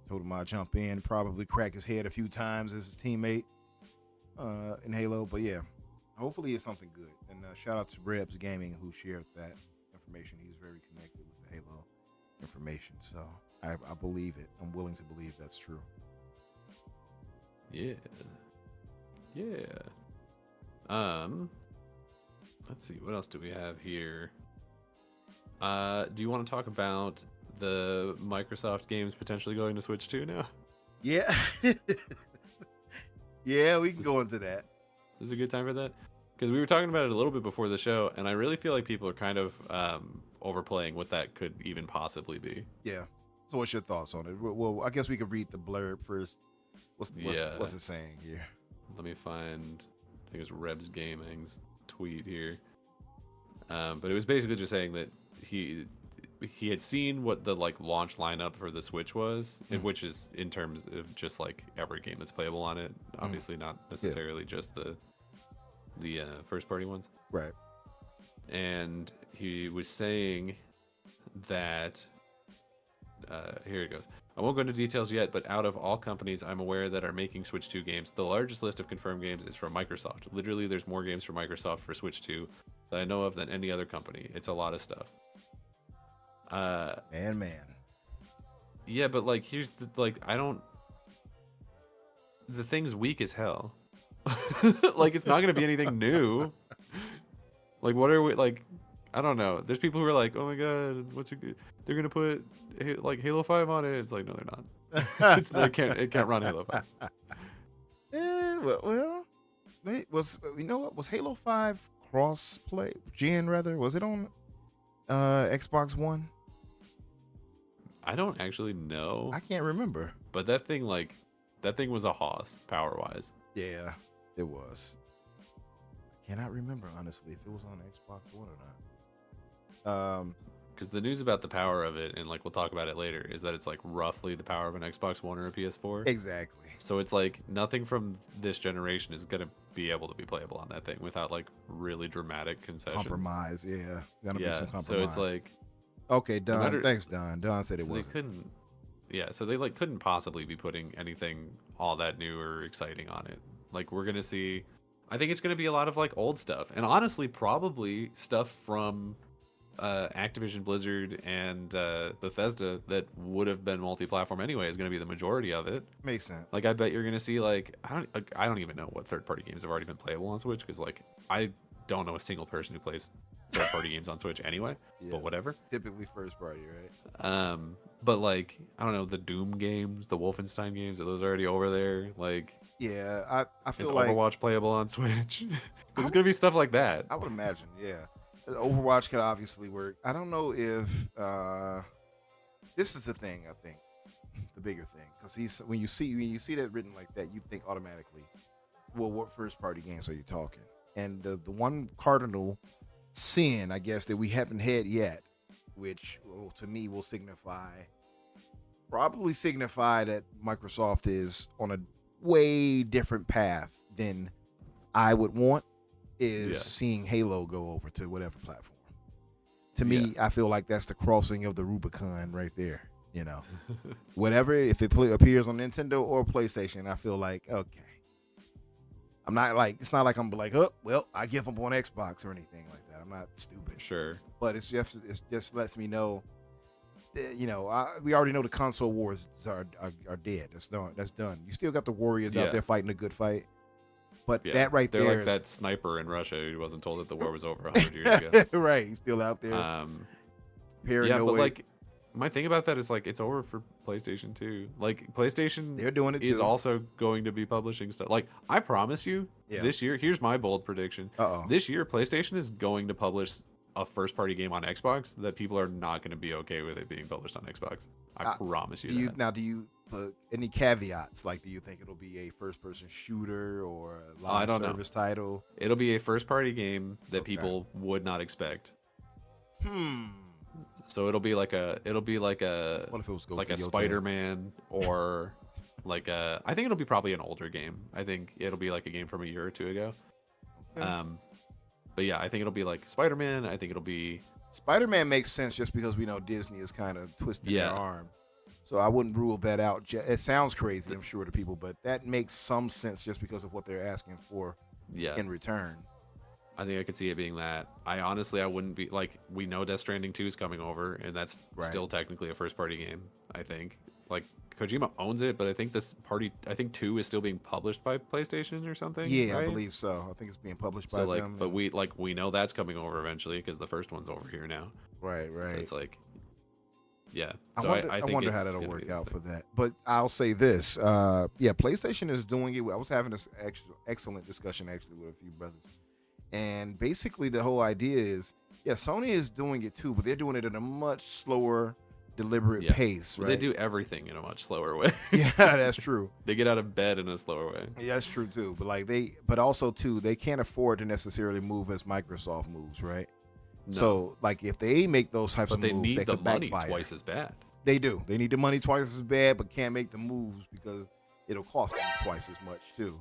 Told him I'd jump in, probably crack his head a few times as his teammate in Halo. But yeah, hopefully it's something good. And shout out to Rebs Gaming who shared that information. He's very connected with the Halo information. So I believe it. I'm willing to believe that's true. Yeah. Yeah. Let's see, what else do we have here? Do you want to talk about the Microsoft games potentially going to Switch 2 now? Yeah. Yeah, we can go into that. This is a good time for that? Because we were talking about it a little bit before the show, and I really feel like people are kind of overplaying what that could even possibly be. Yeah. So what's your thoughts on it? Well, I guess we could read the blurb first. What's it saying here? Let me find, I think it was Rebs Gaming's tweet here. But it was basically just saying that he had seen what the like launch lineup for the Switch was, and which is in terms of just like every game that's playable on it. Obviously, not necessarily just the first party ones. Right. And he was saying that here it goes. I won't go into details yet, but out of all companies I'm aware that are making Switch 2 games, the largest list of confirmed games is from Microsoft. Literally, there's more games from Microsoft for Switch 2 that I know of than any other company. It's a lot of stuff. Man. Yeah, but like, here's the the thing's weak as hell. Like, it's not gonna be anything new. Like, what are we like? I don't know. There's people who are like, oh my god, they're gonna put like Halo 5 on it. It's like, no, they're not. It can't run Halo 5. Well, wait, was Halo 5 cross play gen rather? Was it on Xbox One? I don't actually know. I can't remember. But that thing was a hoss power wise. Yeah, it was. I cannot remember honestly if it was on Xbox One or not. Because the news about the power of it, and like we'll talk about it later, is that it's like roughly the power of an Xbox One or a PS4. Exactly. So it's like nothing from this generation is gonna be able to be playable on that thing without like really dramatic concessions. Compromise, yeah. Gonna be some compromise. So it's like, okay, Don. matter- Thanks, Don. Don said it so wasn't. they couldn't. Yeah, so they like couldn't possibly be putting anything all that new or exciting on it. Like we're gonna see. I think it's gonna be a lot of like old stuff, and honestly, probably stuff from Activision Blizzard and Bethesda that would have been multi-platform anyway is going to be the majority of it. Makes sense. Like I bet you're going to see like I don't even know what third-party games have already been playable on Switch, because like I don't know a single person who plays third-party games on Switch anyway. Yeah, But whatever. Typically first party, right? But like I don't know, the Doom games, the Wolfenstein games, are those already over there? Like, Yeah, I is feel like Overwatch playable on Switch? There's gonna be stuff like that. I would imagine, yeah. Overwatch could obviously work. I don't know if this is the thing. I think the bigger thing, because when you see that written like that, you think automatically, well, what first party games are you talking? And the one cardinal sin, I guess, that we haven't had yet, which to me will probably signify that Microsoft is on a way different path than I would want, is seeing Halo go over to whatever platform. To me, I feel like that's the crossing of the Rubicon right there. You know, whatever, if it appears on Nintendo or PlayStation, I feel like, okay. I'm not like, it's not like I'm like, oh, well, I give them on Xbox or anything like that. I'm not stupid. Sure. But it just lets me know that, you know, we already know the console wars are dead. That's done. You still got the Warriors out there fighting a good fight. But that right there, they're like that sniper in Russia who wasn't told that the war was over 100 years ago. Right, he's still out there. Paranoid. Yeah, but like, my thing about that is like it's over for PlayStation too. Like PlayStation, they're doing it is too. also going to be publishing stuff. Like I promise you, this year, here's my bold prediction. This year, PlayStation is going to publish a first-party game on Xbox that people are not going to be okay with it being published on Xbox. I promise you. Do you put any caveats? Like, do you think it'll be a first-person shooter or a live service title? It'll be a first-party game that people would not expect. So it'll be like a what if it was like a Spider-Man or like I think it'll be probably an older game. I think it'll be like a game from a year or two ago. But yeah, I think it'll be like Spider-Man. I think it'll be Spider-Man makes sense just because we know Disney is kind of twisting their arm. So I wouldn't rule that out. It sounds crazy, I'm sure, to people, but that makes some sense just because of what they're asking for in return. I think I could see it being that. I wouldn't be like, we know Death Stranding 2 is coming over, and that's still technically a first-party game. I think like Kojima owns it, but I think 2 is still being published by PlayStation or something. Yeah, right? I believe so. I think it's being published by them. But we know that's coming over eventually because the first one's over here now. Right. So it's like, yeah. So I wonder how that'll work out for that. But I'll say this: PlayStation is doing it. I was having this excellent discussion actually with a few brothers. And basically the whole idea is, Sony is doing it too, but they're doing it at a much slower, deliberate pace, right? They do everything in a much slower way. Yeah, that's true. They get out of bed in a slower way. Yeah, that's true too. But but also too, they can't afford to necessarily move as Microsoft moves, right? No. So like if they make those types of moves, they could backfire. But they need the money twice as bad. They do. They need the money twice as bad, but can't make the moves because it'll cost them twice as much too.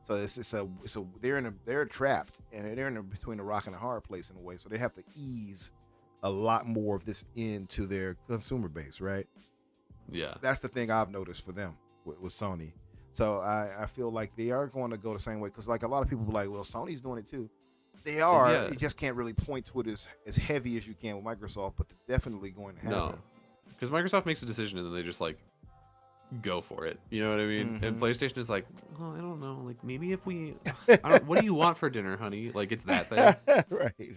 So they're trapped and they're between a rock and a hard place in a way. So they have to ease a lot more of this into their consumer base, right? Yeah, that's the thing I've noticed for them with Sony. So I feel like they are going to go the same way because like a lot of people be like, well, Sony's doing it too. They are. Yeah. You just can't really point to it as heavy as you can with Microsoft, but they're definitely going to happen. No, because Microsoft makes a decision and then they just like go for it. You know what I mean? And PlayStation is like, well, I don't know. Like maybe if we, what do you want for dinner, honey? Like it's that thing, right?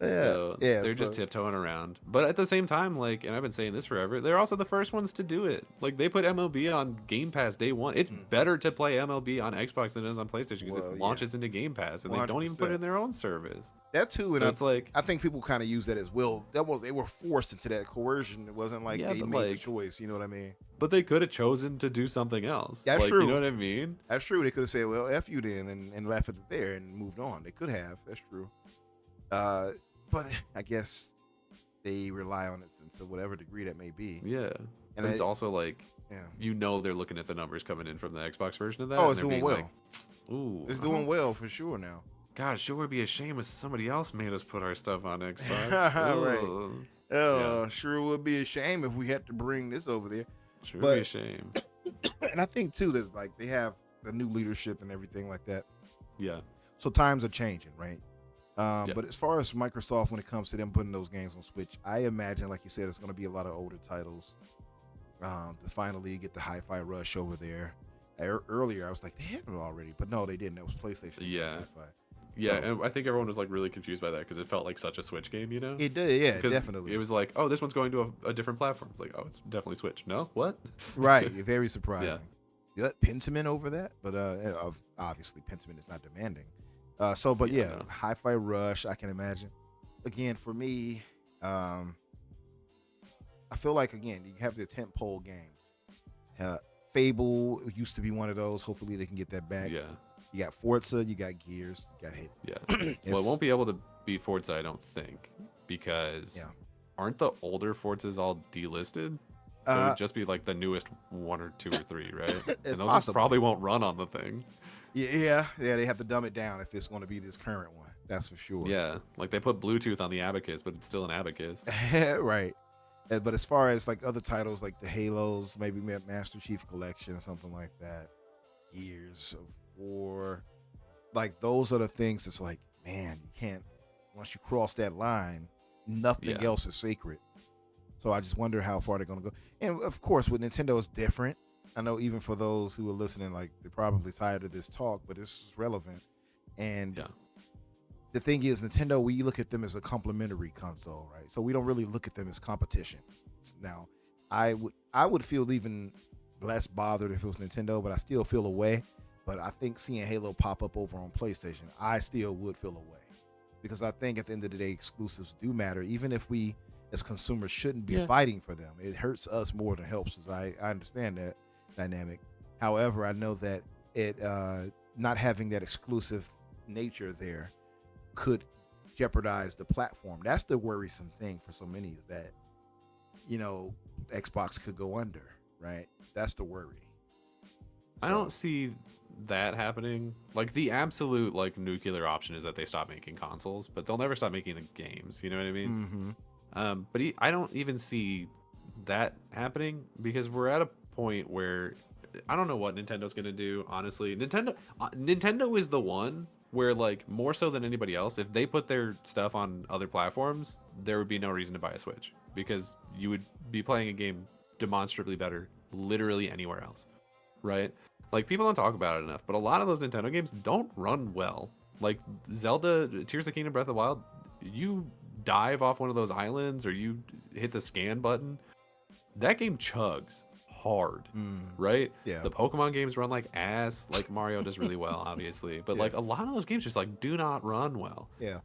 So they're just tiptoeing around. But at the same time, like, and I've been saying this forever, they're also the first ones to do it. Like they put MLB on Game Pass day one. It's better to play MLB on Xbox than it is on PlayStation because it launches into Game Pass and 100%. They don't even put it in their own service. That too, and so it's like I think people kind of use that as well. They were forced into that coercion. It wasn't like they made the choice. You know what I mean? But they could have chosen to do something else. That's true. You know what I mean? That's true. They could have said, "Well, F you then," and left it there and moved on. They could have. That's true. But I guess they rely on it to whatever degree that may be. Yeah, and it's also like, they're looking at the numbers coming in from the Xbox version of that. Oh, it's doing well. Like, ooh, it's doing well for sure now. God, sure would be a shame if somebody else made us put our stuff on Xbox. Right. Sure would be a shame if we had to bring this over there. Sure would be a shame. And I think too that like they have the new leadership and everything like that. Yeah. So times are changing, right? But as far as Microsoft, when it comes to them putting those games on Switch, I imagine, like you said, it's going to be a lot of older titles. To finally get the Hi-Fi Rush over there. Earlier, I was like, they had it already, but no, they didn't. That was PlayStation. Yeah. Yeah, So, and I think everyone was like really confused by that because it felt like such a Switch game, you know? it did, yeah, Because definitely. it was like, oh, this one's going to a different platform. It's like, oh, it's definitely Switch. No, what? Right, very Yeah, surprising. You let Pentiment over that, but obviously Pentiment is not demanding. But yeah, yeah, no, Hi-Fi Rush, I can imagine. Again, for me, um, I feel like again you have the tentpole games. Fable used to be one of those. Hopefully they can get that back. yeah, You got Forza, you got Gears, you got Halo. yeah. Well, it won't be able to be Forza, I don't think, because Yeah. aren't the older Forzas all delisted? So Uh, it'd just be like the newest one or two or three, right? it's And those possibly. probably won't run on the thing. Yeah. They have to dumb it down if it's going to be this current one. That's for sure. Yeah, like they put Bluetooth on the Abacus, but it's still an Abacus. Right. But as far as like other titles like the Halos, maybe Master Chief Collection, something like that, Gears of War, like those are the things that's like, man, you can't, once you cross that line, nothing Yeah. else is sacred. So I just wonder how far they're going to go. And of course, with Nintendo, it's different. I know even for those who are listening, like they're probably tired of this talk, but this is relevant. And Yeah, the thing is, Nintendo, we look at them as a complementary console, right? So we don't really look at them as competition. Now, I would feel even less bothered if it was Nintendo, but I still feel away. But I think seeing Halo pop up over on PlayStation, I still would feel away, because I think at the end of the day, exclusives do matter, even if we as consumers shouldn't be Yeah. fighting for them. It hurts us more than helps us. I understand that dynamic. However, I know that it not having that exclusive nature there could jeopardize the platform. That's the worrisome thing for so many, is that, you know, Xbox could go under, right? That's the worry. I don't see that happening. Like the absolute like nuclear option is that they stop making consoles, but they'll never stop making the games. You know what I mean? Mm-hmm. But I don't even see that happening because we're at a point where I don't know what Nintendo's gonna do. Honestly, Nintendo is the one where like more so than anybody else, if they put their stuff on other platforms, there would be no reason to buy a Switch because you would be playing a game demonstrably better literally anywhere else, right? Like people don't talk about it enough, but a lot of those Nintendo games don't run well. Like Zelda, Tears of the Kingdom, Breath of the Wild, you dive off one of those islands or you hit the scan button, that game chugs hard, right? Yeah. The Pokemon games run like ass. Like Mario does really well, obviously, but Yeah. like a lot of those games just like do not run well. Yeah.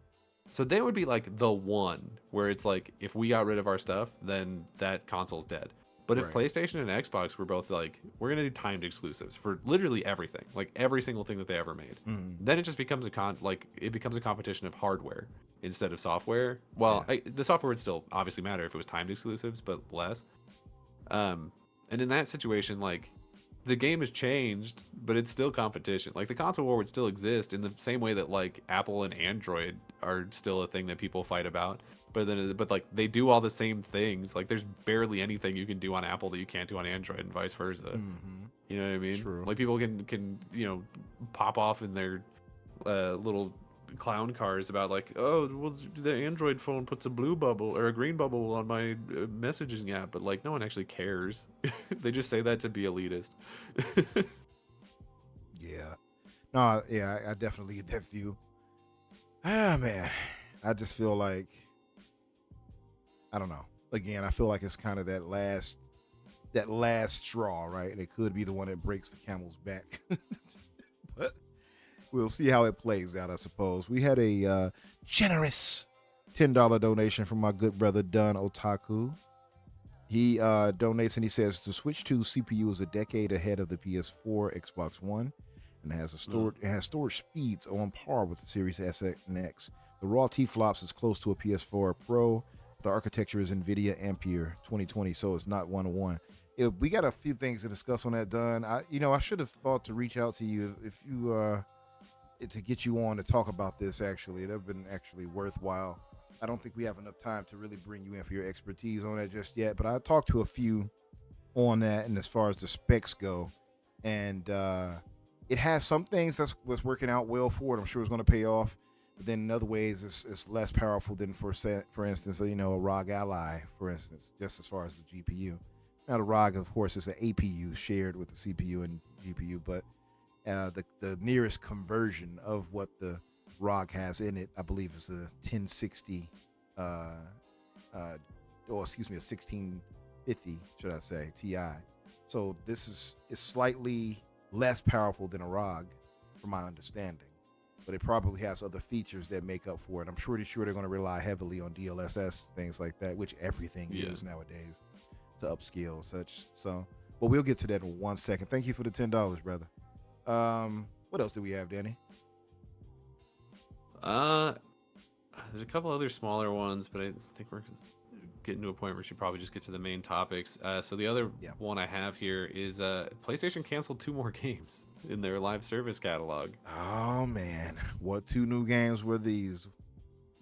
So they would be like the one where it's like if we got rid of our stuff, then that console's dead. But if Right. PlayStation and Xbox were both like, we're gonna do timed exclusives for literally everything, like every single thing that they ever made, then it just becomes it becomes a competition of hardware instead of software. Well, the software would still obviously matter if it was timed exclusives, but less. And in that situation, like the game has changed, but it's still competition. Like the console war would still exist in the same way that like Apple and Android are still a thing that people fight about. But like they do all the same things. Like there's barely anything you can do on Apple that you can't do on Android, and vice versa. You know what I mean? True. Like people can pop off in their little clown cars about like, oh, well, the Android phone puts a blue bubble or a green bubble on my messaging app, but like no one actually cares. They just say that to be elitist. Yeah. No, yeah, I definitely get that view. Ah, man. I just feel like, I don't know. Again, I feel like it's kind of that last straw, right? And it could be the one that breaks the camel's back. But we'll see how it plays out, I suppose. We had a generous $10 donation from my good brother, Dun Otaku. He donates and he says, the Switch 2 CPU is a decade ahead of the PS4, Xbox One, and it has storage speeds on par with the Series S and X. The raw T-flops is close to a PS4 Pro. The architecture is NVIDIA Ampere 2020, so it's not 1-to-1. We got a few things to discuss on that, Dun. I should have thought to reach out to you if you to get you on to talk about this. Actually, it'd have been actually worthwhile. I don't think we have enough time to really bring you in for your expertise on that just yet, but I talked to a few on that, and as far as the specs go, and it has some things that's working out well for it. I'm sure it's going to pay off, but then in other ways it's less powerful than for instance, a ROG Ally, for instance, just as far as the GPU. Now the ROG, of course, is an APU shared with the CPU and GPU, but the nearest conversion of what the ROG has in it, I believe, is a 1060, or excuse me, a 1650, should I say, Ti. So this is slightly less powerful than a ROG, from my understanding, but it probably has other features that make up for it. I'm sure they're going to rely heavily on DLSS, things like that, which everything is nowadays to upscale and such. So, but we'll get to that in 1 second. Thank you for the $10, brother. What else do we have, Danny? There's a couple other smaller ones, but I think we're getting to a point where we should probably just get to the main topics. So the other one I have here is PlayStation canceled 2 more games in their live service catalog. Oh man, what 2 new games were these?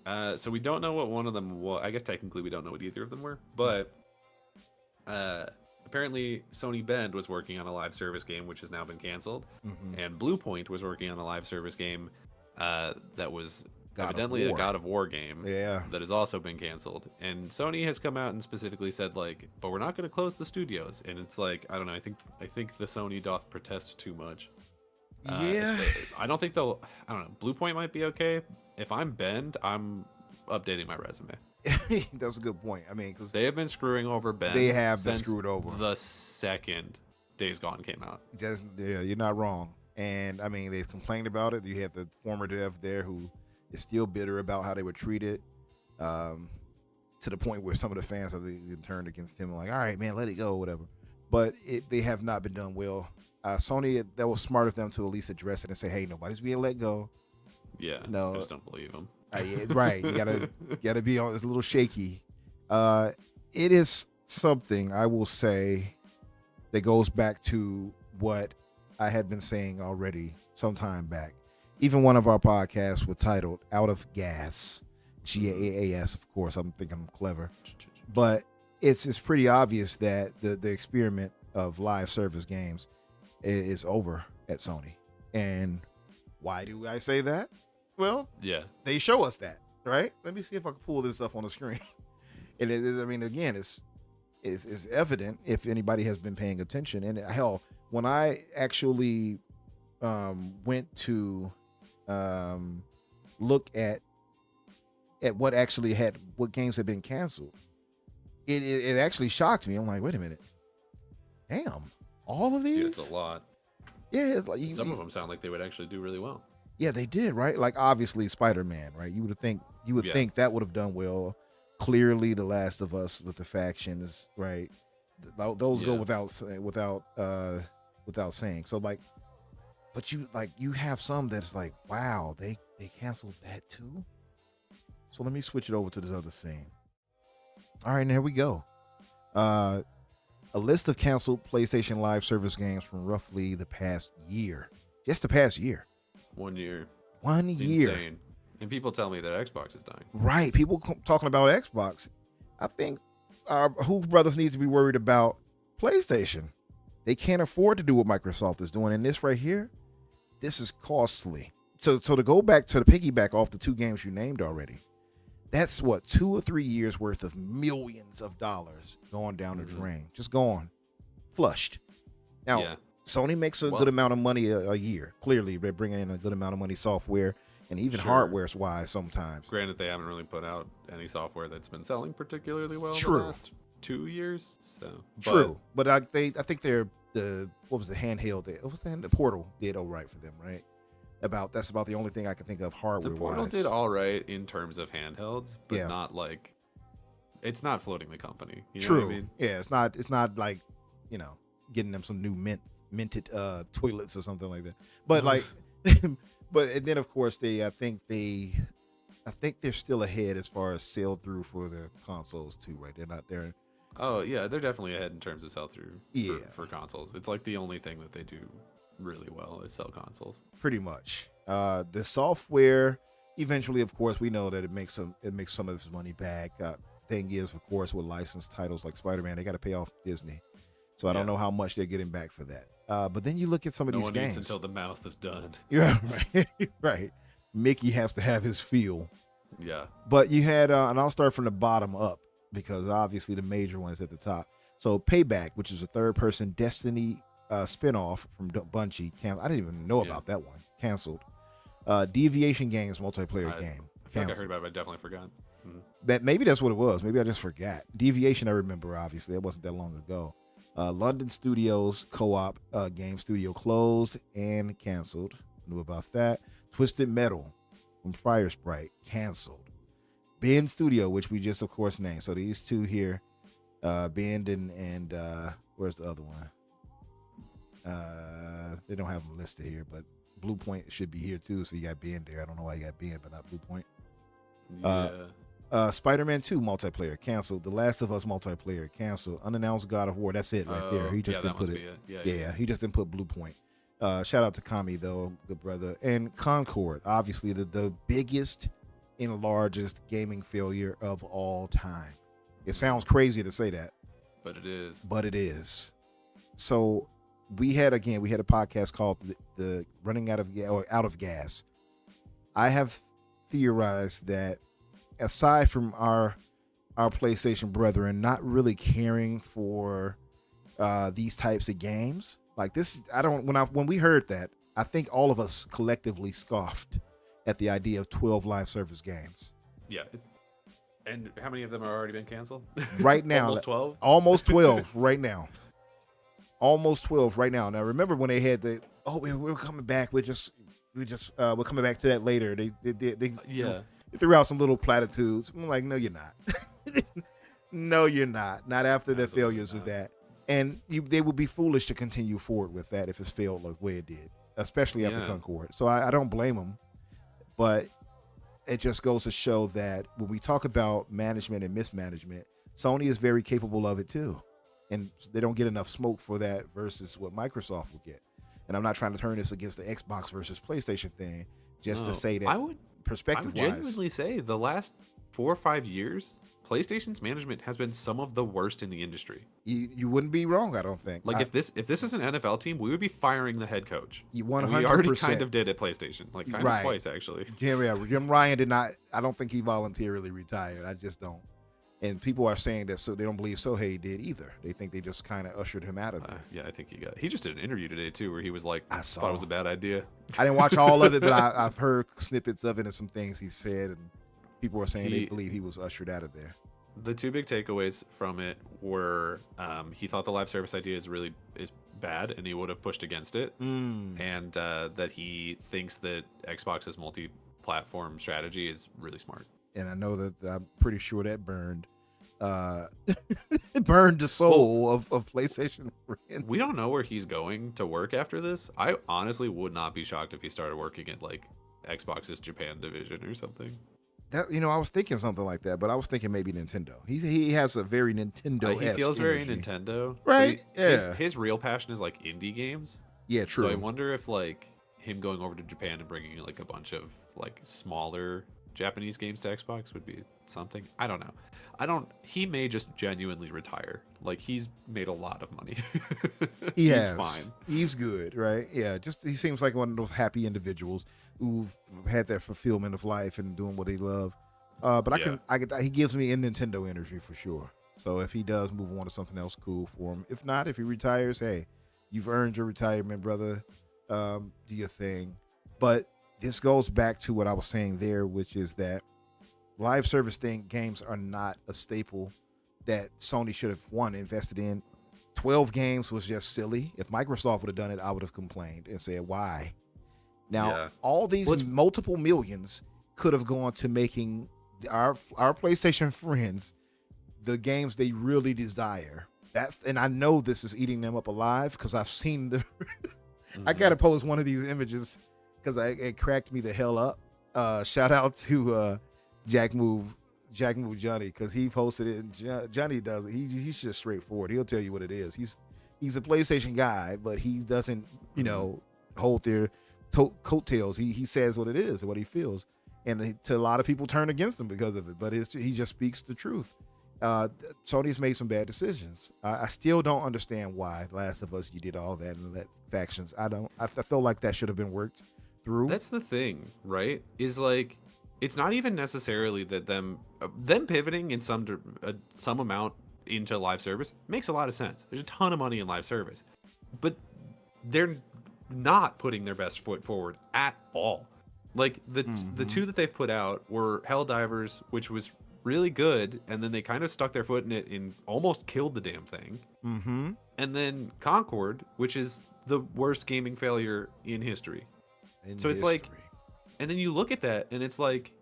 So we don't know what one of them was. I guess technically we don't know what either of them were, but apparently Sony Bend was working on a live service game which has now been canceled, and Bluepoint was working on a live service game that was evidently a God of War game that has also been canceled. And Sony has come out and specifically said, like, but we're not going to close the studios. And it's like, I don't know, I think the Sony doth protest too much. I don't think they'll, I don't know, Bluepoint might be okay. If I'm Bend, I'm updating my resume. That's a good point. I mean, because they have been screwing over Bend. They have been screwed over the second Days Gone came out. You're not wrong. And I mean, they've complained about it. You have the former dev there who is still bitter about how they were treated, to the point where some of the fans have even turned against him, like, all right, man, let it go, whatever. But they have not been done well. Sony, that was smart of them to at least address it and say, hey, nobody's being let go. Yeah, no, I just don't believe them. Right, you gotta be on. It's a little shaky. It is something, I will say, that goes back to what I had been saying already some time back. Even one of our podcasts was titled Out of Gas, GAAS, of course. I'm thinking I'm clever. But it's pretty obvious that the experiment of live service games is over at Sony. And why do I say that? Well, they show us that, right? Let me see if I can pull this up on the screen. And it is, I mean, again, it's evident if anybody has been paying attention. And hell, when I actually went to look at what games had been canceled, it actually shocked me. I'm like, wait a minute, damn, all of these? Yeah, it's a lot. Yeah, it's like, some of them sound like they would actually do really well. Yeah, they did, right? Like, obviously Spider-Man, right? You would think that would have done well. Clearly, The Last of Us with the factions, right? Those go without saying. So, like, but you have some that's like, wow, they canceled that too. So let me switch it over to this other scene. All right, and here we go. A list of canceled PlayStation Live service games from roughly the past year. Just the past year. 1 year. 1 year. Insane. And people tell me that Xbox is dying. Right. People talking about Xbox. I think our Hoove brothers need to be worried about PlayStation. They can't afford to do what Microsoft is doing. And this right here, this is costly. So to go back to the piggyback off the 2 games you named already, that's what, 2 or 3 years worth of millions of dollars going down the drain. Just gone. Flushed. Now, Sony makes a good amount of money a year. Clearly, they're bringing in a good amount of money software and even hardware-wise sometimes. Granted, they haven't really put out any software that's been selling particularly well in the last 2 years. So but I think they're what was the handheld? What was the Portal did all right for them, right? That's about the only thing I can think of hardware-wise. The Portal did all right in terms of handhelds, but not like it's not floating the company. You know what I mean? Yeah, it's not like, getting them some new minted toilets or something like that. But like, and then of course I think they're still ahead as far as sell through for the consoles too, right? They're not there. Oh yeah, they're definitely ahead in terms of sell through for consoles. It's like the only thing that they do really well is sell consoles. Pretty much. The software eventually, of course, we know that it makes some of its money back. Thing is, of course, with licensed titles like Spider-Man, they got to pay off Disney. So I don't know how much they're getting back for that. But then you look at some of these games. No one eats until the mouth is done. Yeah, right. Right. Mickey has to have his feel. Yeah. But you had, and I'll start from the bottom up because obviously the major one is at the top. So Payback, which is a third-person Destiny spinoff from Bungie, I didn't even know about that one. Canceled. Deviation Games multiplayer I game. feel like I Canceled. heard about it, but I definitely forgot. That maybe that's what it was. Maybe I just forgot. Deviation, I remember. Obviously, it wasn't that long ago. London Studios co-op game studio closed and canceled. Knew about that. Twisted Metal from Fire Sprite canceled. Bend Studio, which we just of course named. So these two here, Bend and where's the other one? They don't have them listed here, but Blue Point should be here too. So you got Bend there. I don't know why you got Bend, but not Blue Point. Yeah. Spider-Man 2 multiplayer canceled. The Last of Us multiplayer canceled. Unannounced God of War. That's it right there. He just didn't put it. Yeah, he just didn't put Blue Point. Shout out to Kami though, good brother. And Concord, obviously the biggest and largest gaming failure of all time. It sounds crazy to say that, but it is. But it is. So we had a podcast called the Running Out of Gas. I have theorized that aside from our PlayStation brethren not really caring for these types of games, like this, when we heard that, I think all of us collectively scoffed at the idea of 12 live service games. Yeah. And how many of them have already been canceled? Right now. Almost 12? Almost 12 right now. Almost 12 right now. Now, remember when they had we're coming back. We're coming back to that later. They threw out some little platitudes. I'm like, no, you're not. No, you're not. Not after the failures of that. And they would be foolish to continue forward with that if it failed like the way it did, especially after Concord. So I don't blame them. But it just goes to show that when we talk about management and mismanagement, Sony is very capable of it too. And they don't get enough smoke for that versus what Microsoft will get. And I'm not trying to turn this against the Xbox versus PlayStation thing, just to say that perspective-wise. I would genuinely say the last 4 or 5 years, PlayStation's management has been some of the worst in the industry. You wouldn't be wrong, I don't think. Like if this was an NFL team, we would be firing the head coach. 100%. We already kind of did at PlayStation, like kind of twice actually. Yeah, Jim Ryan did not. I don't think he voluntarily retired. I just don't. And people are saying that so they don't believe Sohei did either. They think they just kind of ushered him out of there. Yeah, I think he just did an interview today too, where he was like, thought it was a bad idea. I didn't watch all of it, but I've heard snippets of it and some things he said, and people are saying they believe he was ushered out of there. The two big takeaways from it were he thought the live service idea is bad and he would have pushed against it, and that he thinks that Xbox's multi-platform strategy is really smart. And I know that I'm pretty sure that burned it burned the soul of PlayStation friends. We don't know where he's going to work after this. I honestly would not be shocked if he started working at like Xbox's Japan division or something. That, I was thinking something like that, but I was thinking maybe Nintendo. He has a very Nintendo-esque he feels very energy. Nintendo, right? Yeah. His real passion is like indie games. Yeah, true. So I wonder if like him going over to Japan and bringing like a bunch of like smaller Japanese games to Xbox would be something. I don't know. He may just genuinely retire. Like he's made a lot of money. He's fine. He's good, right? Yeah. Just he seems like one of those happy individuals who've had that fulfillment of life and doing what they love. But he gives me a Nintendo energy for sure. So if he does move on to something else, cool for him. If not, if he retires, hey, you've earned your retirement, brother. Do your thing. But this goes back to what I was saying there, which is that live service games are not a staple that Sony should have invested in. 12 games was just silly. If Microsoft would have done it, I would have complained and said, why? Now, all these multiple millions could have gone to making our PlayStation friends the games they really desire. And I know this is eating them up alive because I've seen the I gotta post one of these images because it cracked me the hell up. Shout out to Jack Move Johnny, because he posted it. And Johnny does it. He's just straightforward. He'll tell you what it is. He's a PlayStation guy, but he doesn't hold their coattails. He says what it is and what he feels, and to a lot of people turn against him because of it. But he just speaks the truth. Sony's made some bad decisions. I still don't understand why Last of Us, you did all that and let factions. I feel like that should have been worked through. That's the thing, right? Is like, it's not even necessarily that them pivoting in some amount into live service makes a lot of sense. There's a ton of money in live service, but they're not putting their best foot forward at all. Like the two that they've put out were Helldivers, which was really good, and then they kind of stuck their foot in it and almost killed the damn thing. Mm-hmm. And then Concord, which is the worst gaming failure in history. So it's like, and then you look at that and it's like,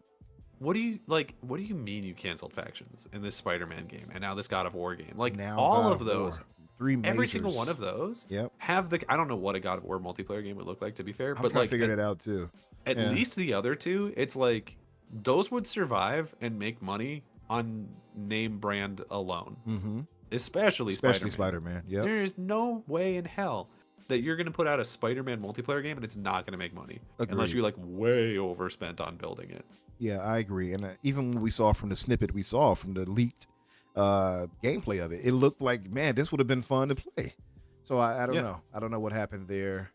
what do you mean you canceled factions in this Spider-Man game and now this God of War game? Like Now all God of of those, War. Three majors. every single one of those Yep. have the, I don't know what a God of War multiplayer game would look like, to be fair, I'm but trying like to figure that out too. at Yeah. least the other two, it's like those would survive and make money on name brand alone. Mm-hmm. Especially Spider-Man. Yep. There is no way in hell that you're going to put out a Spider-Man multiplayer game and it's not going to make money. Unless Agreed. you like way overspent on building it. Yeah, I agree. And even when we saw from the snippet we saw from the leaked gameplay of it, it looked like, man, this would have been fun to play. So I don't know. I don't know what happened there.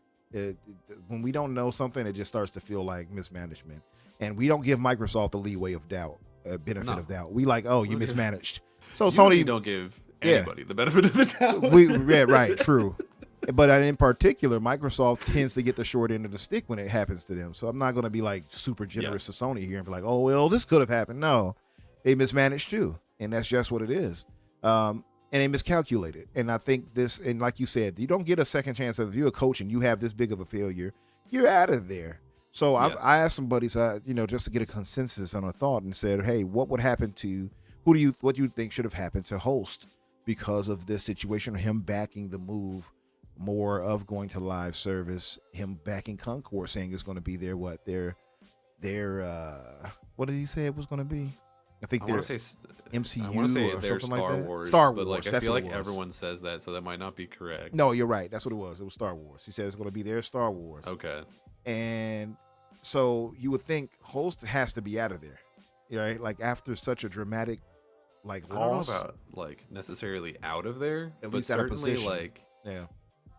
When we don't know something, it just starts to feel like mismanagement. And we don't give Microsoft the leeway of doubt, benefit of doubt. We like, oh, you mismanaged. So Sony don't give anybody the benefit of the doubt. Right, true. But in particular, Microsoft tends to get the short end of the stick when it happens to them. So I'm not going to be like super generous to Sony here and be like, oh, well, this could have happened. No, they mismanaged too. And that's just what it is. And they miscalculated. And I think this, and like you said, you don't get a second chance. If you're a coach and you have this big of a failure, you're out of there. So I asked some buddies, just to get a consensus on a thought and said, hey, what would happen to, what do you think should have happened to Host because of this situation, or him backing the move more of going to live service, him backing Concord, saying it's going to be their what did he say it was going to be? I think they're MCU or something like that. Wars, Star Wars. But like, I that's feel what like it was. everyone says that, so that might not be correct. No, you're right. That's what it was. It was Star Wars. He said it's going to be their Star Wars. Okay. And so you would think Host has to be out of there, right? Like after such a dramatic loss. I don't know about like necessarily out of there, At but least out of certainly position.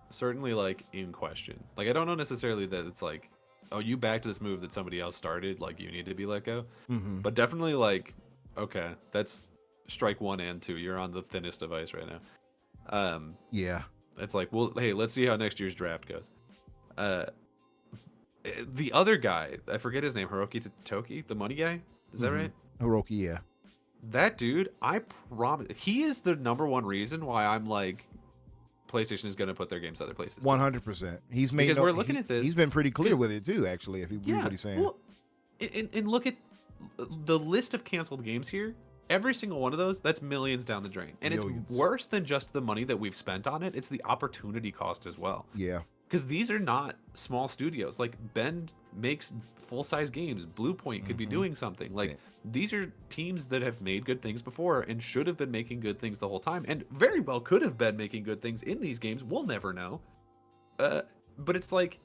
certainly like in question. Like I don't know necessarily that it's like, oh, you backed this move that somebody else started, like you need to be let go. Mm-hmm. But definitely like, okay, that's strike 1 and 2. You're on the thinnest of ice right now. Yeah. It's like, well, hey, let's see how next year's draft goes. The other guy, I forget his name, Hiroki Toki, the money guy. Is that right? Hiroki, yeah. That dude, I promise, he is the #1 reason why I'm like, PlayStation is going to put their games other places. 100%. He's made. Because we're looking at this. He's been pretty clear with it too. Actually, if you read Yeah, what he's saying. well, and look at the list of canceled games here. Every single one of those, that's millions down the drain. And Millions. it's worse than just the money that we've spent on it. It's the opportunity cost as well. Yeah. Because these are not small studios. Like Bend makes full-size games. Bluepoint could be doing something. Like these are teams that have made good things before and should have been making good things the whole time, and very well could have been making good things in these games. We'll never know. But it's like,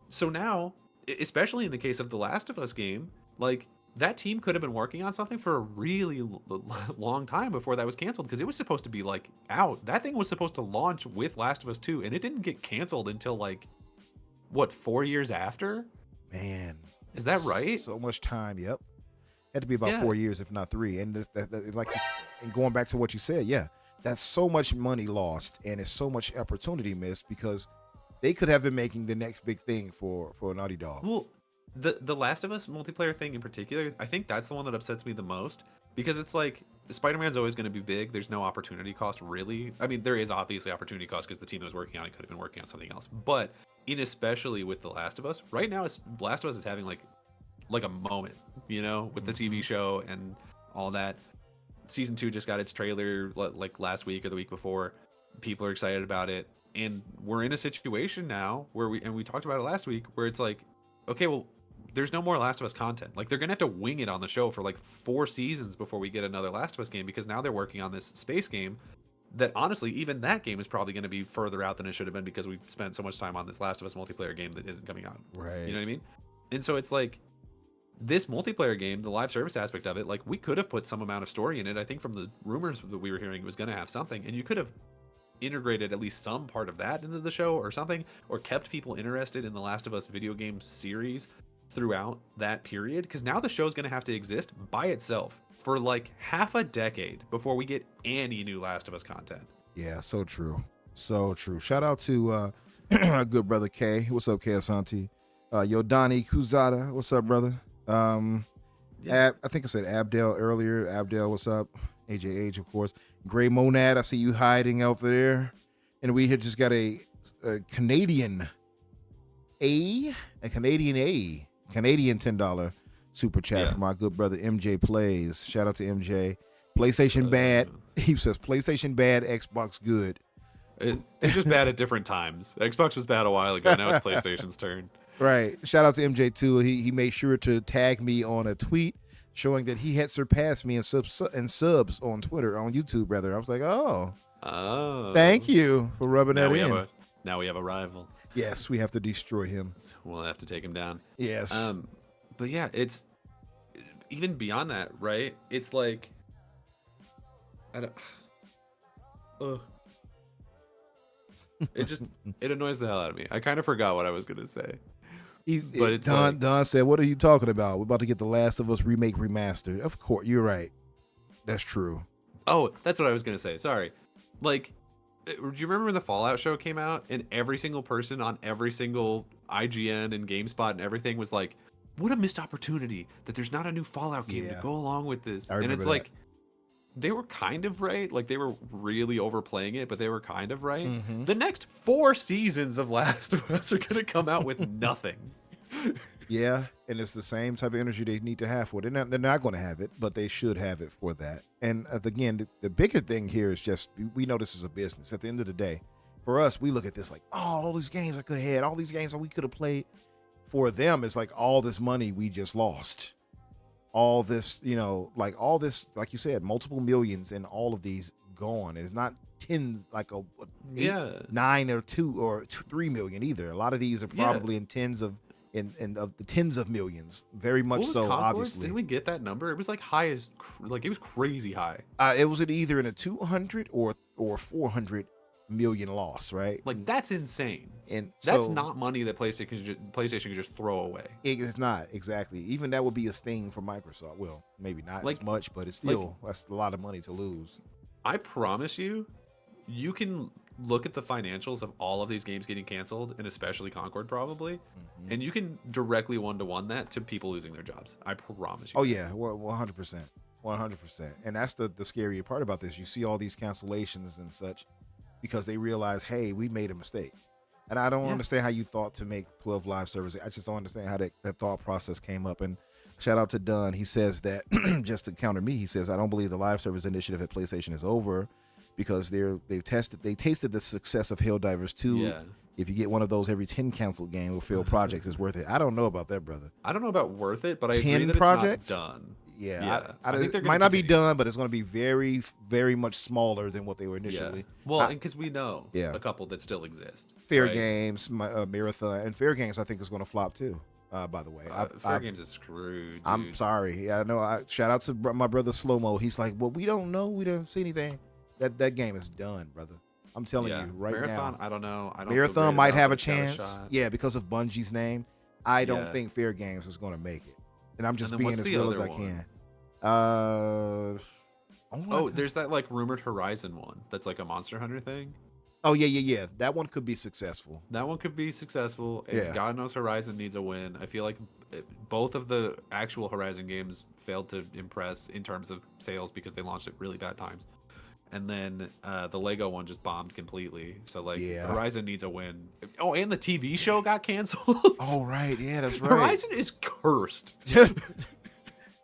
so now, especially in the case of the Last of Us game, like that team could have been working on something for a really long time before that was canceled, because it was supposed to be like out. That thing was supposed to launch with Last of Us 2, and it didn't get canceled until like, what, 4 years after? Man. Is that right? So much time. Yep. Had to be about Yeah. 4 years, if not 3. And and going back to what you said, yeah, that's so much money lost, and it's so much opportunity missed, because they could have been making the next big thing for Naughty Dog. Well, the Last of Us multiplayer thing in particular, I think that's the one that upsets me the most, because it's like Spider-Man's always going to be big. There's no opportunity cost, really. I mean, there is obviously opportunity cost because the team that was working on it could have been working on something else. But especially with The Last of Us, right now, Last of Us is having like a moment, with the TV show and all that. Season 2 just got its trailer like last week or the week before. People are excited about it, and we're in a situation now where we talked about it last week, where it's like, okay, well, there's no more Last of Us content. Like they're gonna have to wing it on the show for like 4 seasons before we get another Last of Us game, because now they're working on this space game that honestly, even that game is probably going to be further out than it should have been, because we spent so much time on this Last of Us multiplayer game that isn't coming out. Right. You know what I mean? And so it's like, this multiplayer game, the live service aspect of it, like we could have put some amount of story in it. I think from the rumors that we were hearing, it was going to have something, and you could have integrated at least some part of that into the show or something, or kept people interested in the Last of Us video game series throughout that period, because now the show's going to have to exist by itself for like half a decade before we get any new Last of Us content. Yeah, so true. So true. Shout out to our good brother K. What's up, K Asante? Yodani Kuzada, what's up, brother? Yeah. I think I said Abdel earlier. Abdel, what's up? AJH, of course. Gray Monad, I see you hiding out there. And we had just got a Canadian Canadian $10 super chat from my good brother MJ Plays. Shout out to MJ. PlayStation bad. He says PlayStation bad, Xbox good. It's just bad at different times. Xbox was bad a while ago. Now it's PlayStation's turn. Right. Shout out to MJ too. He made sure to tag me on a tweet showing that he had surpassed me in subs on Twitter, on YouTube rather. I was like, oh, thank you for rubbing that in. Now we have a rival. Yes, we have to destroy him. We'll have to take him down. Yes. But yeah, it's even beyond that, right? It's like it annoys the hell out of me. I kind of forgot what I was gonna say. But it's Don said, "What are you talking about? We're about to get The Last of Us remake remastered." Of course, you're right. That's true. Oh, that's what I was gonna say. Sorry. Like, do you remember when the Fallout show came out and every single person on every single IGN and GameSpot and everything was like, "What a missed opportunity that there's not a new Fallout game to go along with this." And it's like, they were kind of right. Like, they were really overplaying it, but they were kind of right. Mm-hmm. The next 4 seasons of Last of Us are gonna come out with nothing. Yeah, and it's the same type of energy they need to have for it. They're not going to have it, but they should have it for that. And again, the bigger thing here is just, we know this is a business. At the end of the day, for us, we look at this like, oh, all these games I could have had, all these games that we could have played. For them, it's like all this money we just lost. All this, like all this, like you said, multiple millions and all of these gone. It's not tens, like a 8, 9, or 2 or 3 million either. A lot of these are probably in tens of the tens of millions, very much so. Concord? Obviously, didn't we get that number? It was like high as, like it was crazy high. It was either in a 200 or 400 million loss, right? Like, that's insane. And that's not money that PlayStation could just throw away. It's not, exactly. Even that would be a sting for Microsoft. Well, maybe not as much, but it's still, that's a lot of money to lose. I promise you, you can look at the financials of all of these games getting canceled, and especially Concord probably, and you can directly one-to-one that to people losing their jobs. I promise you. Oh yeah, 100%. 100%. And that's the scary part about this. You see all these cancellations and such because they realize, hey, we made a mistake. And I don't understand how you thought to make 12 live servers. I just don't understand how that thought process came up. And shout out to Dunn. He says that, just to counter me, he says, I don't believe the live servers initiative at PlayStation is over because they tasted the success of Helldivers 2. Yeah. If you get one of those every 10 canceled game or failed projects, is worth it. I don't know about that, brother. I don't know about worth it, but I agree 10 that projects? It's not done. Yeah, I think it might not be done, but it's going to be very, very much smaller than what they were initially. Well, because we know a couple that still exist. Fair Games, Marathon, and Fair Games I think is going to flop too. By the way, Fair Games is screwed. Dude. I'm sorry. Yeah, I know. Shout out to my brother Slow Mo. He's like, well, we don't know. We don't see anything. That game is done, brother. I'm telling you right Marathon, now. I don't know. Marathon might have a chance. Yeah, because of Bungie's name. I don't think Fair Games is going to make it. And I'm just being as real as I can. There's that like rumored Horizon one that's like a Monster Hunter thing. Oh yeah. That one could be successful. And God knows Horizon needs a win. I feel like both of the actual Horizon games failed to impress in terms of sales because they launched at really bad times. And then the Lego one just bombed completely. So like Horizon needs a win. Oh, and the TV show got canceled. Oh right, yeah, that's right. Horizon is cursed.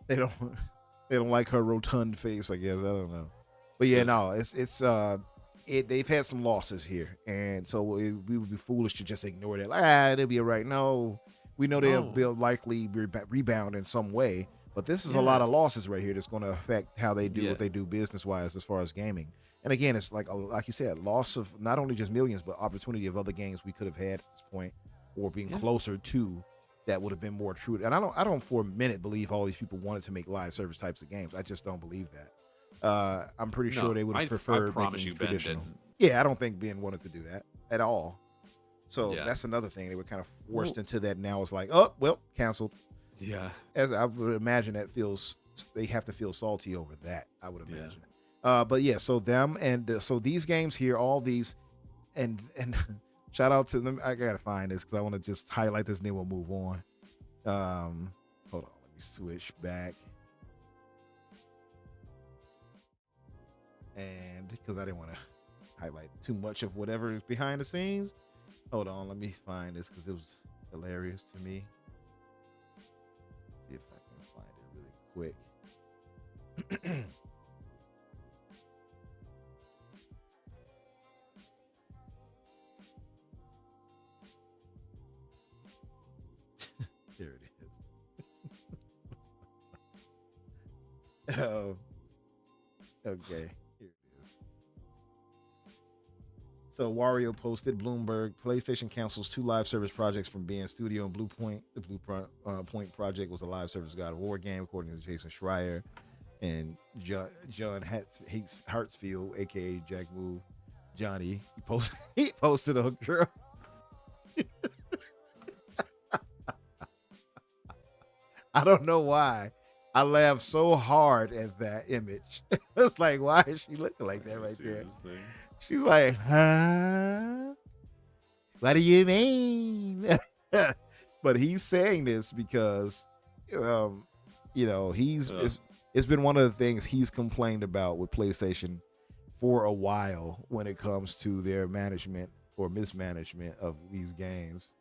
They don't like her rotund face, I guess. I don't know. But yeah, no, they've had some losses here, and so we would be foolish to just ignore that. Like, they'll be all right. No, we know they'll likely rebound in some way. But this is a lot of losses right here that's going to affect how they do what they do business-wise as far as gaming. And again, it's like you said, loss of not only just millions, but opportunity of other games we could have had at this point or being closer to that would have been more true. And I don't for a minute believe all these people wanted to make live service types of games. I just don't believe that. I'm pretty sure they would have preferred making traditional. Yeah, I don't think Ben wanted to do that at all. So that's another thing. They were kind of forced into that. Now it's like, oh, well, canceled. Yeah, as I would imagine they have to feel salty over that. I would imagine. But yeah, so them and so these games here, all these, and Shout out to them. I gotta find this because I want to just highlight this and then we'll move on. Hold on, let me switch back. And because I didn't want to highlight too much of whatever is behind the scenes. Hold on, let me find this because it was hilarious to me. See if I can find it really quick. Here it is. Okay, here it is. So Wario posted Bloomberg PlayStation cancels 2 live service projects from being studio and Blue Point. The Point project was a live service God of War game, according to Jason Schreier and John Hartsfield, aka Jack Move Johnny. He posted a girl. I don't know why. I laughed so hard at that image. It's like, why is she looking like that right there? She's like, huh? What do you mean? But he's saying this because, it's been one of the things he's complained about with PlayStation for a while when it comes to their management or mismanagement of these games.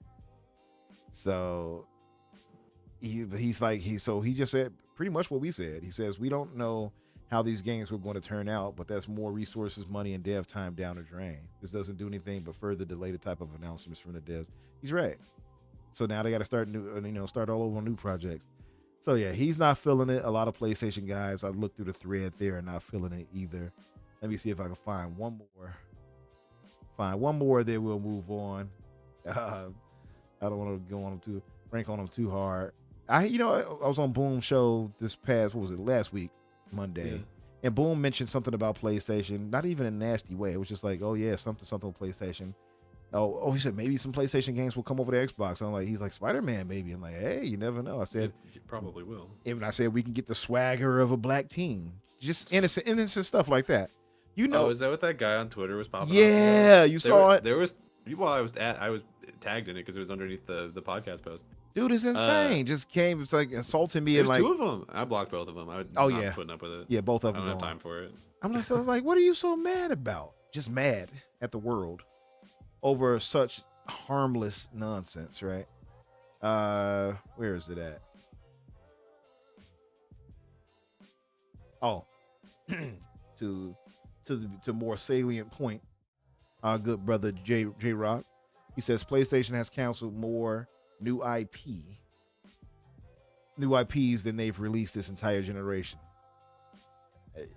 So he just said pretty much what we said. He says, we don't know how these games were going to turn out, but that's more resources, money, and dev time down the drain. This doesn't do anything but further delay the type of announcements from the devs. He's right. So now they got to start start all over on new projects. So yeah, he's not feeling it. A lot of PlayStation guys, I looked through the thread there, and not feeling it either. Let me see if I can find one more. Then we'll move on. I don't want to go on them rank on them too hard. I was on Boom show this past, last week, Monday. Yeah. And Boom mentioned something about PlayStation, not even in a nasty way. It was just like, oh yeah, something with PlayStation. Oh, he said maybe some PlayStation games will come over to Xbox. I'm like, he's like, Spider-Man maybe. I'm like, hey, you never know. I said, you probably will. And I said we can get the swagger of a black team. Just innocent stuff like that. Oh, is that what that guy on Twitter was popping up? Yeah, you saw it. There was I was tagged in it because it was underneath the podcast post. Dude is insane. Just came, it's like insulting me. There's and like 2 of them. I blocked both of them. Yeah, putting up with it. Yeah, both of them. I don't have time for it. I'm just like, what are you so mad about? Just mad at the world over such harmless nonsense, right? Where is it at? Oh, to more salient point. Our good brother J Rock. He says PlayStation has canceled more new IPs than they've released this entire generation.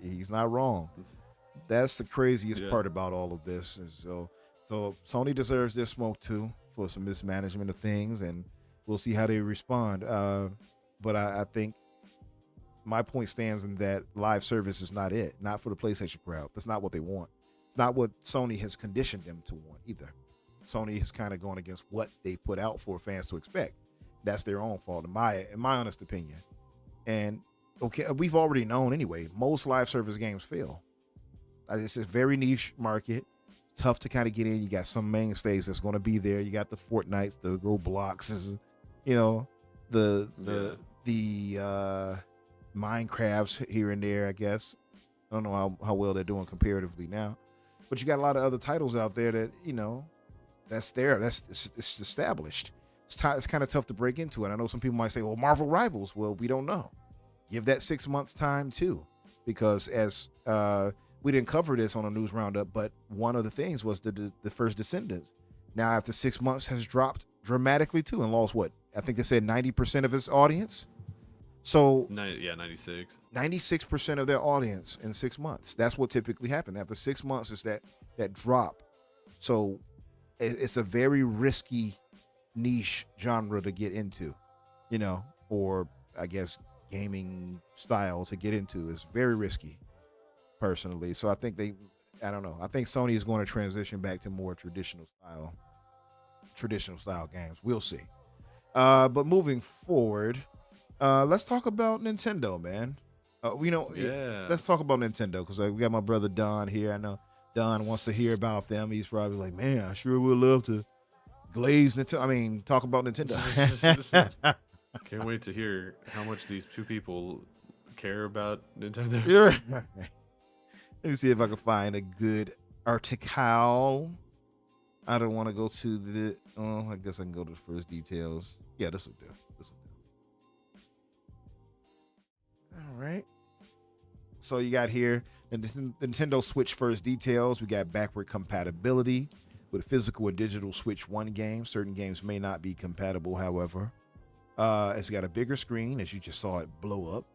He's not wrong. That's the craziest part about all of this. And so Sony deserves their smoke too for some mismanagement of things, and we'll see how they respond. But I think my point stands in that live service is not it. Not for the PlayStation crowd. That's not what they want. It's not what Sony has conditioned them to want either. Sony has kind of gone against what they put out for fans to expect. That's their own fault, in my honest opinion. And okay, we've already known anyway. Most live service games fail. It's a very niche market. Tough to kind of get in. You got some mainstays that's going to be there. You got the Fortnites, the Robloxes, the Minecrafts here and there. I guess I don't know how well they're doing comparatively now, but you got a lot of other titles out there that that's there. It's established. It's kind of tough to break into it. I know some people might say, well, Marvel Rivals. Well, we don't know. Give that 6 months time too, because as we didn't cover this on a news roundup, but one of the things was the first Descendants. Now, after 6 months, has dropped dramatically too and lost what? I think they said 90% of its audience. So 96. 96% of their audience in 6 months. That's what typically happens. After 6 months is that drop. So it's a very risky niche genre to get into, or I guess gaming style to get into. Is very risky, personally. So I think I don't know. I think Sony is going to transition back to more traditional style games. We'll see. But moving forward, let's talk about Nintendo, man. Let's talk about Nintendo because we got my brother Don here. I know Don wants to hear about them. He's probably like, man, I sure would love to glaze Nintendo. I mean, talk about Nintendo. Can't wait to hear how much these two people care about Nintendo. Yeah. Let me see if I can find a good article. I don't want to go to the. Oh, I guess I can go to the first details. Yeah, this will do. All right. So you got here the Nintendo Switch first details. We got backward compatibility with physical and digital Switch 1 games. Certain games may not be compatible, however. It's got a bigger screen, as you just saw it blow up.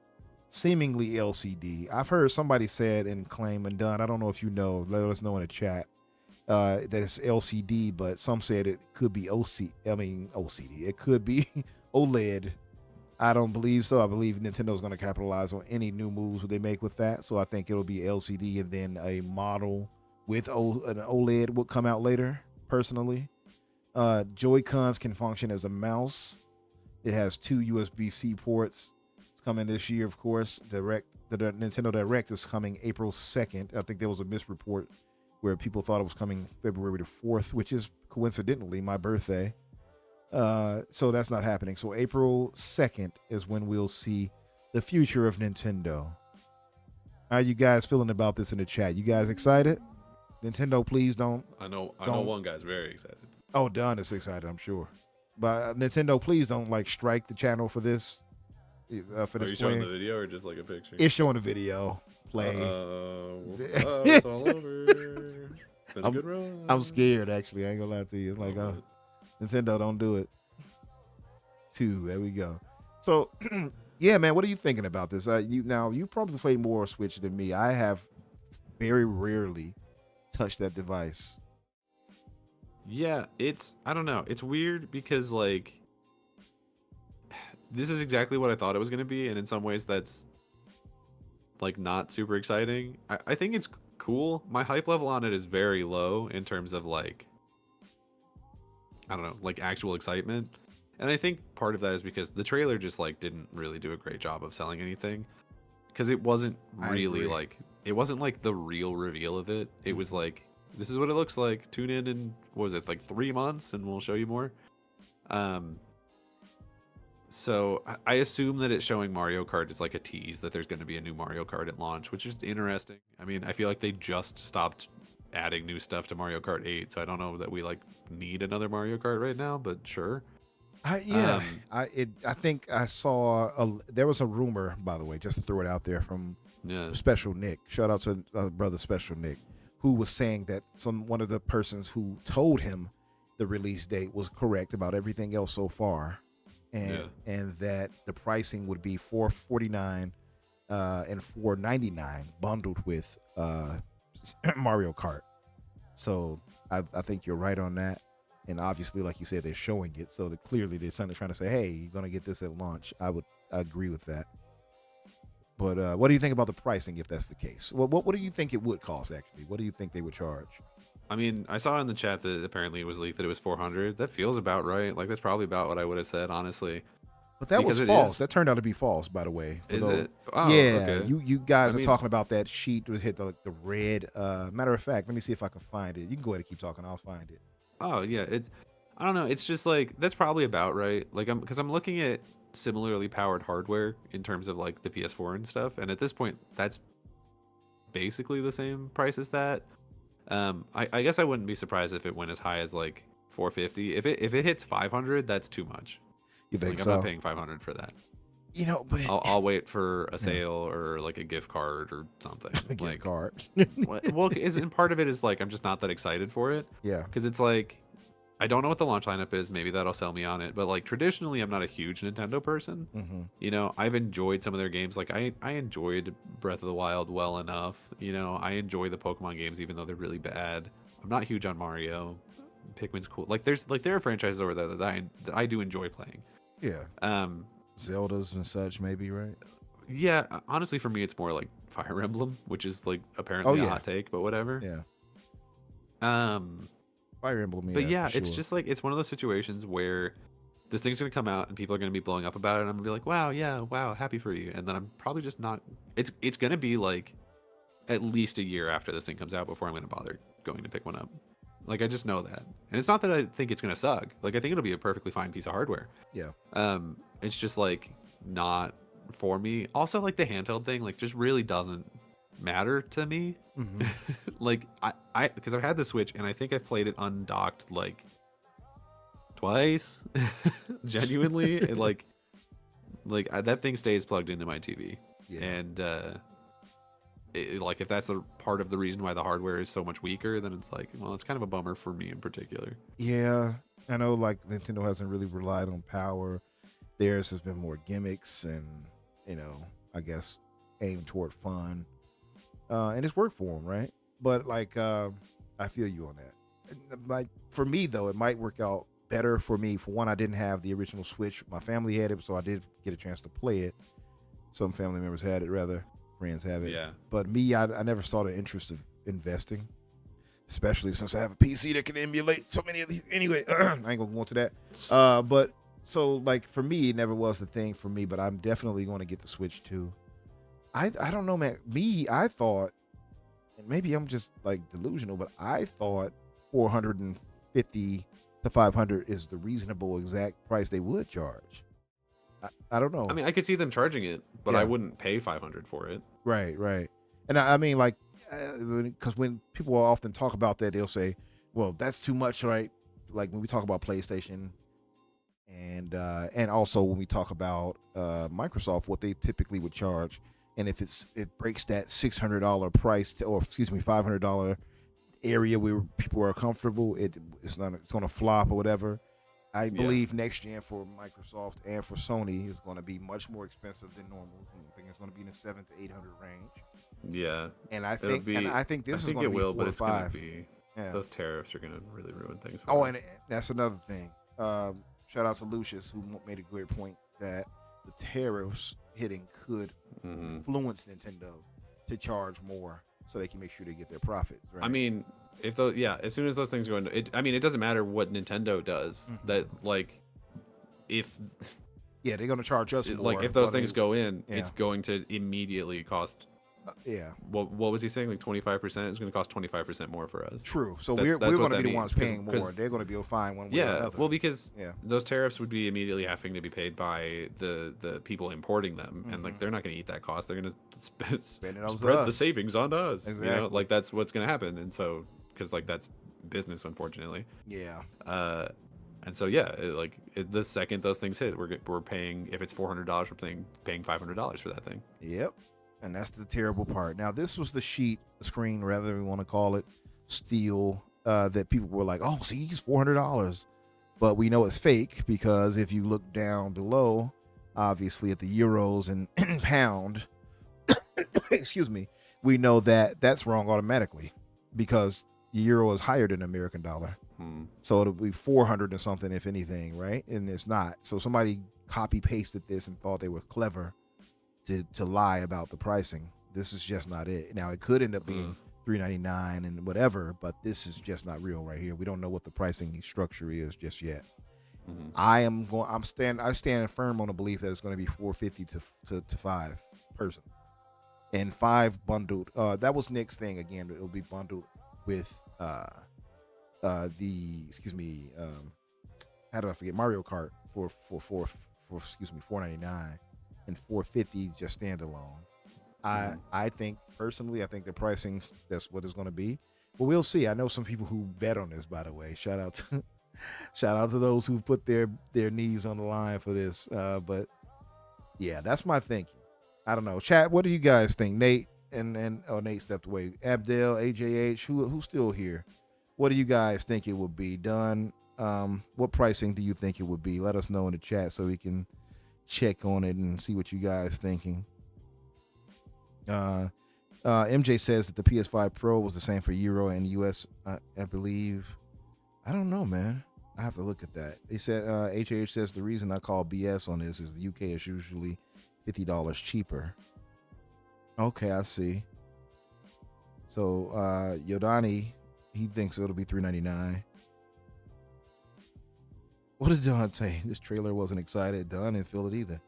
Seemingly LCD. I've heard somebody said and claim and done. I don't know if you know. Let us know in the chat that it's LCD, but some said it could be OCD. It could be OLED. I don't believe so. I believe Nintendo is going to capitalize on any new moves they make with that. So I think it'll be LCD, and then a model with an OLED will come out later. Personally, Joy-Cons can function as a mouse. It has 2 USB-C ports. It's coming this year, of course. The Nintendo Direct is coming April 2nd. I think there was a misreport where people thought it was coming February the 4th, which is coincidentally my birthday. So that's not happening. So April 2nd is when we'll see the future of Nintendo. How are you guys feeling about this in the chat? You guys excited? Nintendo, please don't. I know one guy's very excited. Oh, Don is excited, I'm sure. But Nintendo, please don't like strike the channel for this. For this Are you showing the video or just like a picture? It's showing the video. Play. It's all over. Been a good run. I'm scared, actually. I ain't gonna lie to you. I'm like, Nintendo, don't do it. 2. There we go. So, yeah, man, what are you thinking about this? You probably play more Switch than me. I have very rarely touched that device. Yeah, I don't know. It's weird because like this is exactly what I thought it was gonna be, and in some ways that's like not super exciting. I think it's cool. My hype level on it is very low in terms of like, I don't know, like actual excitement. And I think part of that is because the trailer just like didn't really do a great job of selling anything, because it wasn't really like, it wasn't like the real reveal of it. It was like, this is what it looks like. Tune in what was it, like 3 months, and we'll show you more. So I assume that it's showing Mario Kart. It's like a tease that there's going to be a new Mario Kart at launch, which is interesting. I mean, I feel like they just stopped adding new stuff to Mario Kart 8, so I don't know that we like need another Mario Kart right now, but sure. I think I saw there was a rumor, by the way, just to throw it out there, from Special Nick. Shout out to brother Special Nick, who was saying that one of the persons who told him the release date was correct about everything else so far, and that the pricing would be $449 and $499 bundled with Mario Kart. So I think you're right on that. And obviously, like you said, they're showing it, so clearly they're trying to say, hey, you're going to get this at launch. I agree with that. But what do you think about the pricing if that's the case? What do you think it would cost, actually? What do you think they would charge? I mean, I saw in the chat that apparently it was leaked that it was $400. That feels about right. Like, that's probably about what I would have said, honestly. But that was false. That turned out to be false, by the way. Is it? Oh, yeah. okay. You guys are talking about that sheet that hit the red. Matter of fact, let me see if I can find it. You can go ahead and keep talking. I'll find it. Oh, yeah. I don't know. It's just like, that's probably about right. Like, because I'm looking at similarly powered hardware in terms of like the PS4 and stuff. And at this point, that's basically the same price as that. I guess I wouldn't be surprised if it went as high as like $450. If it hits $500, that's too much. You think like, so? I'm not paying $500 for that. You know, but I'll wait for a sale or like a gift card or something. A gift card. Well, isn't part of it is like I'm just not that excited for it. Yeah. Because it's like, I don't know what the launch lineup is. Maybe that'll sell me on it. But like traditionally, I'm not a huge Nintendo person. Mm-hmm. You know, I've enjoyed some of their games. Like I enjoyed Breath of the Wild well enough. You know, I enjoy the Pokemon games even though they're really bad. I'm not huge on Mario. Pikmin's cool. Like there are franchises over there that I do enjoy playing. Yeah. Zeldas and such, maybe, right? Yeah. Honestly, for me, it's more like Fire Emblem, which is like apparently a hot take, but whatever. Yeah. Fire Emblem, but yeah, sure. it's just like, it's one of those situations where this thing's going to come out and people are going to be blowing up about it, and I'm going to be like, wow, happy for you. And then I'm probably just not, it's going to be like at least a year after this thing comes out before I'm going to bother going to pick one up. Like, I just know that. And it's not that I think it's going to suck. Like, I think it'll be a perfectly fine piece of hardware. Yeah. It's just like not for me. Also, like the handheld thing, like just really doesn't matter to me. Mm-hmm. Like I because I've had the Switch and I think I've played it undocked like twice, genuinely. And that thing stays plugged into my TV. Yeah. And like if that's a part of the reason why the hardware is so much weaker, then it's like, well, it's kind of a bummer for me in particular. Yeah, I know. Like Nintendo hasn't really relied on power. Theirs has been more gimmicks and, I guess aimed toward fun, and it's worked for them, right? But like, I feel you on that. Like for me though, it might work out better for me. For one, I didn't have the original Switch. My family had it, so I did get a chance to play it. Some family members had it, rather friends have it. Yeah. But me, I never saw the interest of investing, especially since I have a PC that can emulate so many of these. Anyway, I ain't gonna go into that. But so like for me, it never was the thing for me. But I'm definitely going to get the Switch too. I don't know, man. I thought, and maybe I'm just like delusional, but I thought 450 to 500 is the reasonable exact price they would charge. I don't know. I mean, I could see them charging it, but Yeah. I wouldn't pay 500 for it. Right. And I mean, like, because when people often talk about that, they'll say, well, that's too much, right? Like when we talk about PlayStation and also when we talk about Microsoft, what they typically would charge. And if it breaks that $600 price $500 area where people are comfortable, it's going to flop or whatever. I believe next gen for Microsoft and for Sony is going to be much more expensive than normal. I think it's going to be in the $700 to $800 range. Yeah. And I think this is going to be 4 or 5. Yeah. Those tariffs are going to really ruin things. Oh, and that's another thing. Shout out to Lucius, who made a great point that the tariffs hitting could influence Nintendo to charge more so they can make sure they get their profits. Right? I mean, as soon as those things go into it, I mean, it doesn't matter what Nintendo does. That like, if they're going to charge us more. Like if those things go in, it's going to immediately cost. What was he saying? Like 25%? It's going to cost 25% more for us. True. So we're going to be the ones paying more. They're going to be able to find one way or another. Well, because those tariffs would be immediately having to be paid by the people importing them, and like they're not going to eat that cost. They're going to spend it on spread the savings on us. Exactly. Like that's what's going to happen, and so because like that's business, unfortunately. Yeah. And so the second those things hit, we're paying. If it's $400, we're paying $500 for that thing. Yep. And that's the terrible part. Now, this was the screen, rather we want to call it, steal, that people were like, oh, see, he's $400. But we know it's fake because if you look down below, obviously at the euros and pound, excuse me, we know that that's wrong automatically because the euro is higher than the American dollar. So it'll be 400 or something, if anything, right? And it's not. So somebody copy pasted this and thought they were clever to lie about the pricing. This is just not it. Now it could end up being $399 and whatever, but this is just not real right here. We don't know what the pricing structure is just yet. I stand firm on the belief that it's going to be $450 to $5 person, and $5 bundled. That was Nick's thing again. It'll be bundled with how did I forget Mario Kart for $499. And $450 just standalone. I think personally, the pricing that's what it's going to be, but we'll see. I know some people who bet on this. By the way, shout out to those who put their knees on the line for this. But yeah, that's my thinking. I don't know. Chat, what do you guys think? Nate and Nate stepped away. Abdel, AJH, who's still here? What do you guys think it would be done? What pricing do you think it would be? Let us know in the chat so we can check on it and see what you guys thinking. MJ says that the PS5 Pro was the same for Euro and US, I believe. I don't know, man. I have to look at that. They said HAH says the reason I call BS on this is the UK is usually $50 cheaper. Okay, I see. So Yodani, he thinks it'll be $399. What did Don say? This trailer wasn't excited. Don didn't feel it either.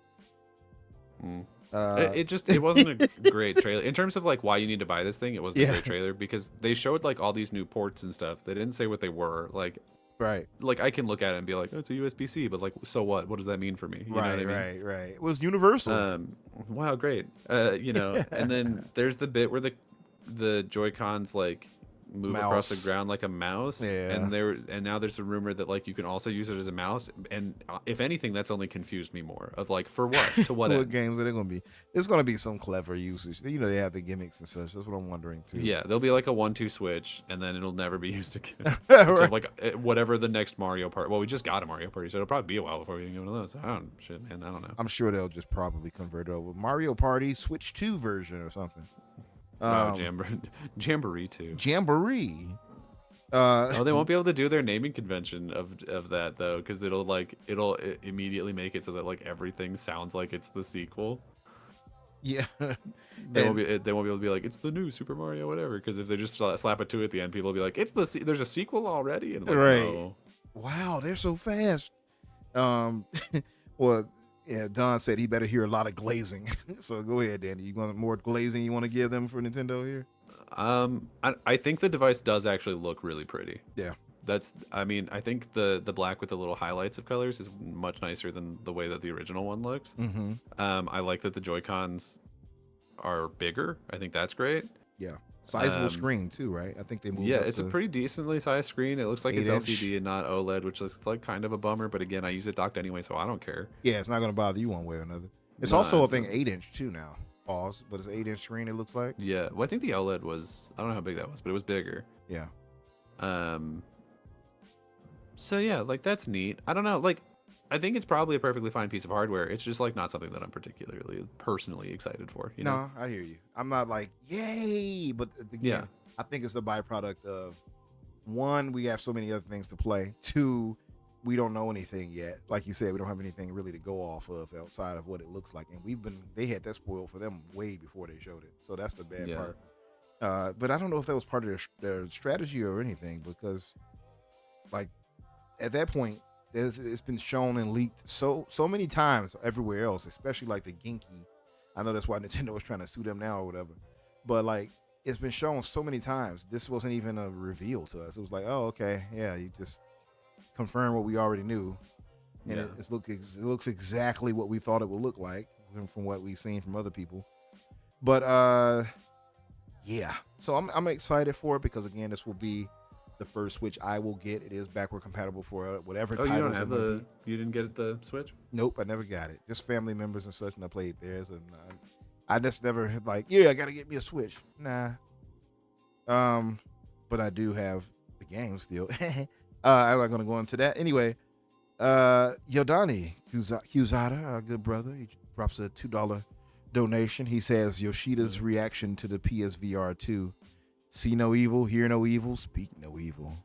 It wasn't a great trailer in terms of like why you need to buy this thing. It wasn't a Yeah. great trailer because they showed like all these new ports and stuff. They didn't say what they were. right. Like I can look at it and be like, oh, it's a USB-C, but like, so what? What does that mean for me? You know what I mean? Right. It was universal. Wow, great. You know, and then there's the bit where the Joy-Cons like move across Mouse. the ground like a mouse. Yeah. And now there's a rumor that like you can also use it as a mouse. And if anything, that's only confused me more. Of like, for what? To what What end? games are they going to be? It's going to be some clever usage. You know, they have the gimmicks and such. That's what I'm wondering too. Yeah, there'll be like a 1-2 switch, and then it'll never be used again. Right. Except like whatever the next Mario Party. Well, we just got a Mario Party, so it'll probably be a while before we can get one of those. I don't know. I'm sure they'll just probably convert it over. Mario Party Switch 2 version or something. Jamboree too. Jamboree. Oh, they won't be able to do their naming convention of that though, because it'll immediately make it so that like everything sounds like it's the sequel. Yeah. They won't be able to be like it's the new Super Mario whatever, because if they just slap a 2 at the end, people will be like there's a sequel already, and like, Right. no. Wow, they're so fast. Well, yeah, Don said he better hear a lot of glazing. So go ahead, Danny. You want more glazing you want to give them for Nintendo here? I think the device does actually look really pretty. Yeah. I think the black with the little highlights of colors is much nicer than the way that the original one looks. Mm-hmm. I like that the Joy-Cons are bigger. I think that's great. Yeah. Sizable screen too, right? I think they moved. Yeah, up it's a to pretty decently sized screen. It looks like it's 8-inch. LCD and not OLED, which is like kind of a bummer. But again, I use it docked anyway, so I don't care. Yeah, it's not going to bother you one way or another. It's Nah, also, I it think, doesn't. 8-inch too now. Pause. But it's an 8-inch screen, it looks like. Yeah, well, I think the OLED was, I don't know how big that was, but it was bigger. Yeah. So yeah, like that's neat. I don't know, like I think it's probably a perfectly fine piece of hardware. It's just like not something that I'm particularly personally excited for. You know? No, I hear you. I'm not like, yay. But again, Yeah. I think it's a byproduct of, one, we have so many other things to play. Two, we don't know anything yet. Like you said, we don't have anything really to go off of outside of what it looks like. And they had that spoiled for them way before they showed it. So that's the bad Yeah. part. But I don't know if that was part of their strategy or anything, because like at that point, it's been shown and leaked so many times everywhere else, especially like the Genki. I know that's why Nintendo was trying to sue them now or whatever. But like, it's been shown so many times. This wasn't even a reveal to us. It was like, oh, okay, yeah, you just confirm what we already knew, and Yeah. it looks exactly what we thought it would look like from what we've seen from other people. But yeah, so I'm excited for it, because again, this will be the first Switch I will get. It is backward compatible for whatever Oh, titles. you don't have it may be. you didn't get the Switch? Nope, I never got it. Just family members and such, and I played theirs, and I just never had like, yeah, I gotta get me a Switch. Nah. But I do have the game still. I'm not gonna go into that anyway. Yodani Huzada, our good brother, he drops a $2 donation. He says Yoshida's reaction to the PSVR 2: see no evil, hear no evil, speak no evil.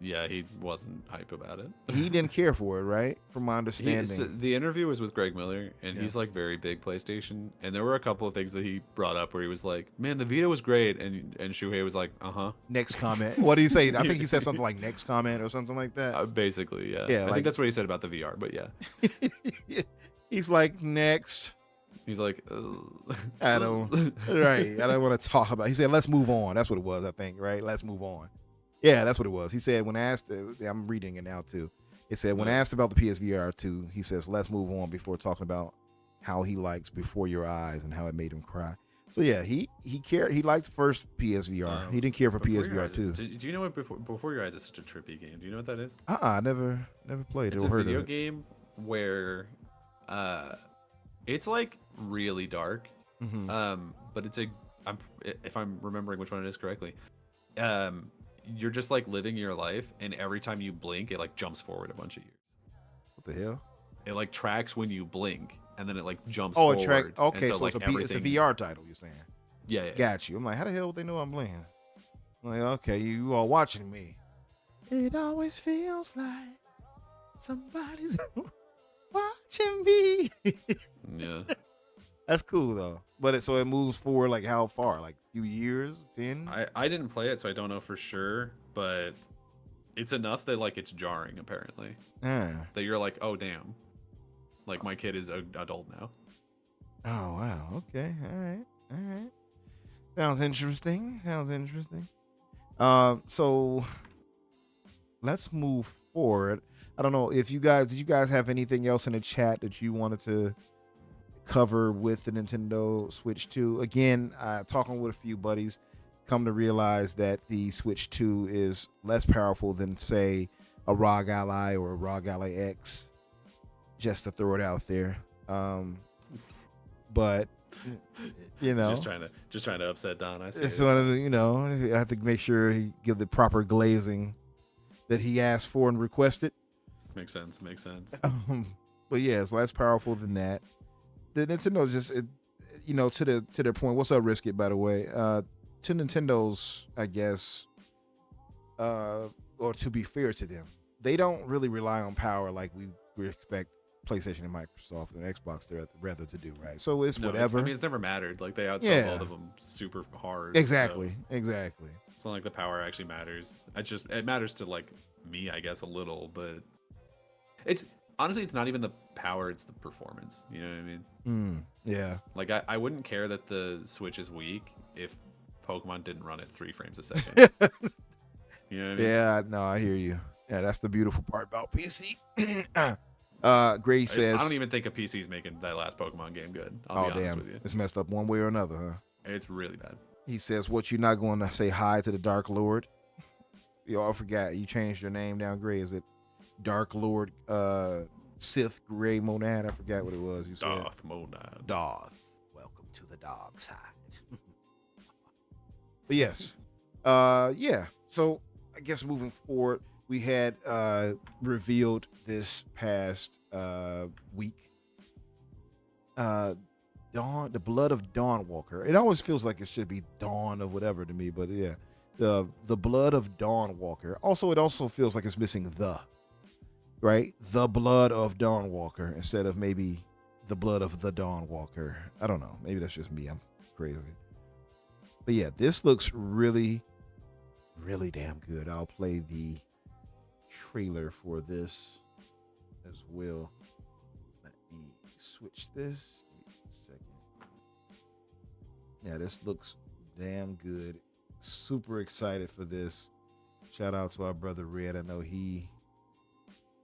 Yeah, he wasn't hype about it. He didn't care for it, right? From my understanding. So the interview was with Greg Miller, and Yeah. he's like very big PlayStation. And there were a couple of things that he brought up where he was like, "Man, the Vita was great," and Shuhei was like, "Uh huh." Next comment. What did he say? I think he said something like next comment or something like that. Basically, yeah. Yeah, I like- think that's what he said about the VR, but yeah, He's like, next. he's like, I don't. Right. I don't want to talk about. He said, let's move on. That's what it was, I think. Right. Let's move on. Yeah, that's what it was. He said when asked. I'm reading it now too. It said when asked about the PSVR 2, he says, let's move on before talking about how he likes Before Your Eyes and how it made him cry. So yeah, he cared. He liked first PSVR. He didn't care for Before Your PSVR Eyes- 2. Do you know what Before Your Eyes is such a trippy game? Do you know what that is? I never played it It's or a heard video of it. game where, it's like really dark. Mhm. But if I'm remembering which one it is correctly, you're just like living your life, and every time you blink, it like jumps forward a bunch of years. What the hell? It like tracks when you blink, and then it like jumps Oh, forward. it track. and Okay, so like it's a everything. VR title. You're saying? Yeah, yeah. Got you. I'm like, how the hell would they know I'm playing? I'm like, okay, you are watching me. It always feels like somebody's watching me. Yeah. That's cool though. But it moves forward like how far? Like a few years? 10? I didn't play it, so I don't know for sure, but it's enough that like it's jarring apparently. Ah. That you're like, oh damn, like my kid is an adult now. Oh wow. Okay. All right. All right. Sounds interesting. Sounds interesting. So let's move forward. I don't know if did you guys have anything else in the chat that you wanted to cover with the Nintendo Switch 2? Again, talking with a few buddies, come to realize that the Switch 2 is less powerful than, say, a ROG Ally or a ROG Ally X, just to throw it out there. But you know, just trying to upset Don. I see. It's one of I have to make sure he give the proper glazing that he asked for and requested. Makes sense. But yeah, it's less powerful than that. The Nintendo just, to their point. What's up, Risk It, by the way? To Nintendo's, I guess, or to be fair to them, they don't really rely on power like we expect PlayStation and Microsoft and Xbox rather to do, right? So it's whatever. It's never mattered. Like they outsell both of them super hard. Exactly. So it's not like the power actually matters. It matters to like me, I guess, a little, but it's honestly it's not even the power, it's the performance. You know what I mean? Yeah. Like I wouldn't care that the Switch is weak if Pokemon didn't run at 3 frames a second. You know what I mean? Yeah, no, I hear you. Yeah, that's the beautiful part about PC. Gray says, I don't even think a PC is making that last Pokemon game good. I'll be honest with you. It's messed up one way or another, huh? It's really bad. He says, what, you're not going to say hi to the Dark Lord? Y'all forgot you changed your name down, Gray. Is it Dark Lord Sith Gray Monad? I forgot what it was you said. Darth Monad. Darth. Welcome to the dark side. But yes. Yeah. So I guess moving forward, we had revealed this past week the blood of Dawnwalker. It always feels like it should be Dawn of whatever to me, but yeah, the blood of Dawnwalker. Also, it also feels like it's missing the blood of Dawnwalker instead of maybe the blood of the Dawnwalker. I don't know. Maybe that's just me. I'm crazy. But yeah, this looks really, really damn good. I'll play the trailer for this as well. Let me switch this. Give me a second. Yeah, this looks damn good. Super excited for this. Shout out to our brother Red. I know he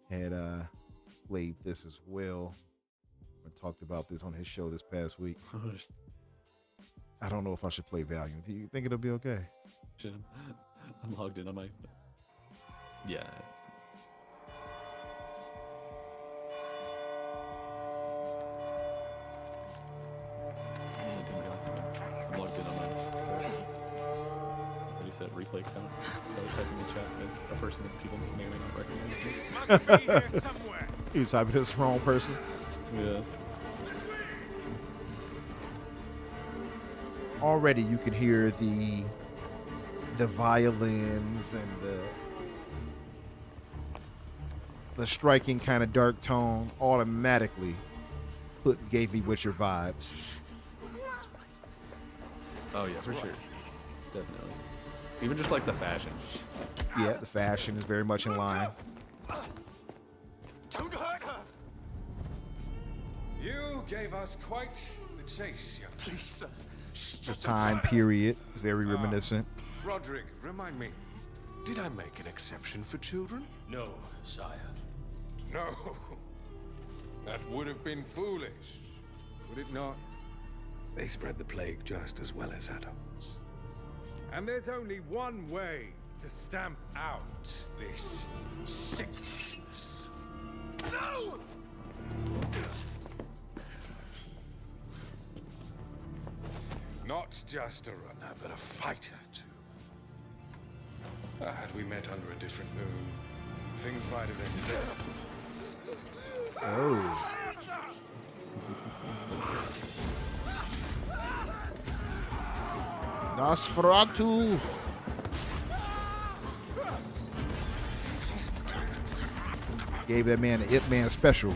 had played this as well. I talked about this on his show this past week. I don't know if I should play Valiant. Do you think it'll be okay? I'm logged in on my... Yeah. I'm logged in on my... What do you said? Replay count? So I type in the chat as a person that people may or may not recognize me. Must be here somewhere. You typing this wrong person? Yeah. Already you can hear the violins and the striking kind of dark tone automatically gave me Witcher vibes. Oh yeah, for sure. Definitely. Even just like the fashion. Yeah, the fashion is very much in line. Don't hurt her. You gave us quite the chase, young Please, sir. The time period is very reminiscent. Roderick, remind me, did I make an exception for children? No, sire. No. That would have been foolish, would it not? They spread the plague just as well as adults. And there's only one way to stamp out this sickness. No! Not just a runner, but a fighter, too. Had we met under a different moon, things might have ended there. Oh. Nosferatu. Gave that man an It Man special.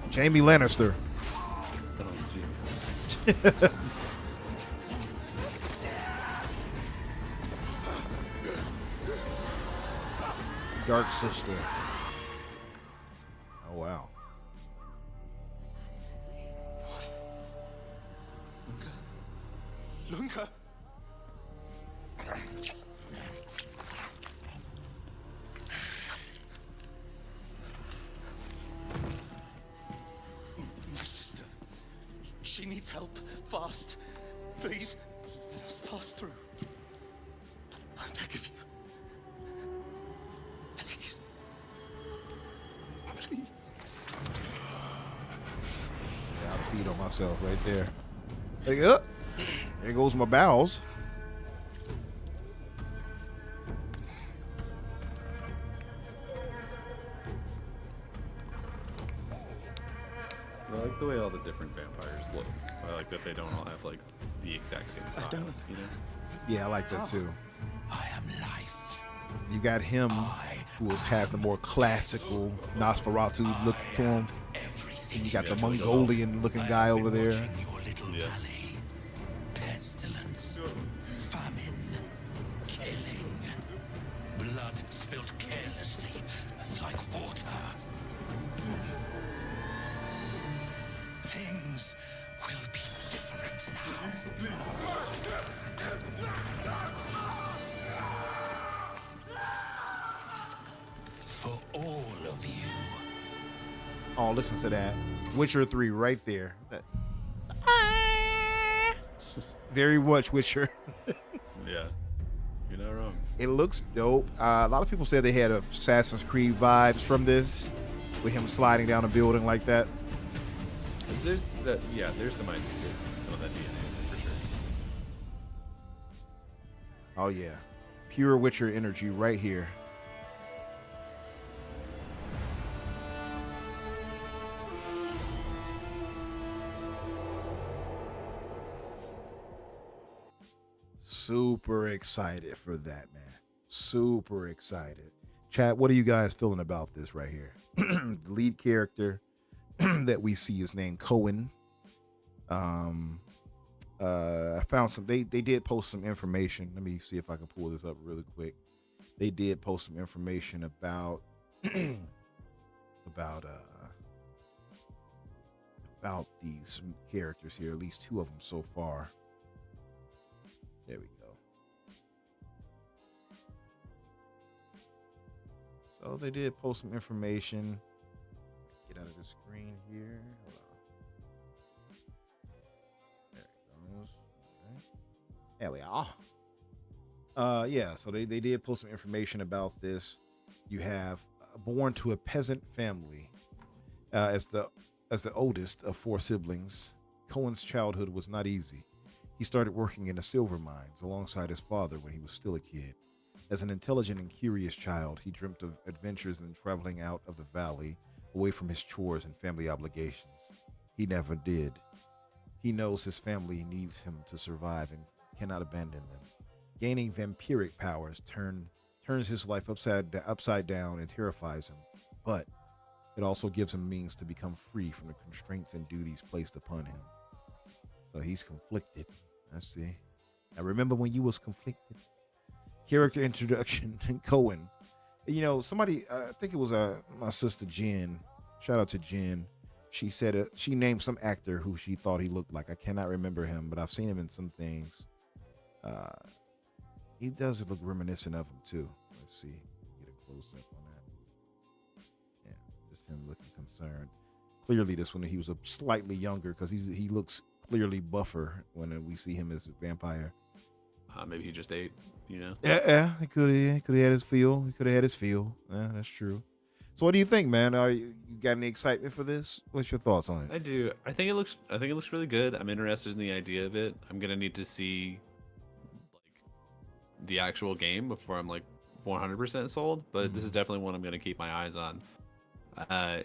Jamie Lannister. Dark Sister. Oh wow. Lunka. My sister. She needs help. Fast. Please, let us pass through. I beg of you. Please. Please. Yeah, I beat on myself right there. Like, there goes my bowels. I like the way all the different vampires look. I like that they don't all have like the exact same style. You know? Yeah, I like that too. I am life. You got him, who has the more classical Nosferatu look to him. Everything. And you got the Mongolian-looking guy over there. Your little Yeah. valley. Pestilence. Famine. Killing. Blood spilt carelessly like water. Things will be different now. For all of you. Oh, listen to that. Witcher 3 right there. Very much Witcher. Yeah. You're not wrong. It looks dope. A lot of people said they had Assassin's Creed vibes from this, with him sliding down a building like that. There's some idea, some of that DNA for sure. Oh yeah, pure Witcher energy right here. Super excited for that, man. Super excited. Chat, what are you guys feeling about this right here? The lead character that we see is named Cohen. I found some, they did post some information. Let me see if I can pull this up really quick. They did post some information about about these characters here, at least two of them so far. There we go. So they did post some information. Get out of the screen here. Hold on. There it goes. All right. There we are. Yeah, so they did post some information about this. You have born to a peasant family as the oldest of four siblings. Cohen's childhood was not easy. He started working in the silver mines alongside his father when he was still a kid. As an intelligent and curious child, he dreamt of adventures and traveling out of the valley, away from his chores and family obligations. He never did. He knows his family needs him to survive and cannot abandon them. Gaining vampiric powers turns his life upside down and terrifies him, but it also gives him means to become free from the constraints and duties placed upon him. So he's conflicted. I see. I remember when you was conflicted. Character introduction. Cohen. You know, somebody, I think it was my sister Jen. Shout out to Jen. She said she named some actor who she thought he looked like. I cannot remember him, but I've seen him in some things. He does look reminiscent of him too. Let's see. Get a close up on that. Yeah, just him looking concerned. Clearly, this one he was a slightly younger because he looks clearly buffer when we see him as a vampire. Maybe he just ate, you know? Yeah, he could have had his feel. He could have had his feel. Yeah, that's true. So, what do you think, man? You got any excitement for this? What's your thoughts on it? I do. I think it looks really good. I'm interested in the idea of it. I'm gonna need to see like the actual game before I'm like 100% sold. But this is definitely one I'm gonna keep my eyes on.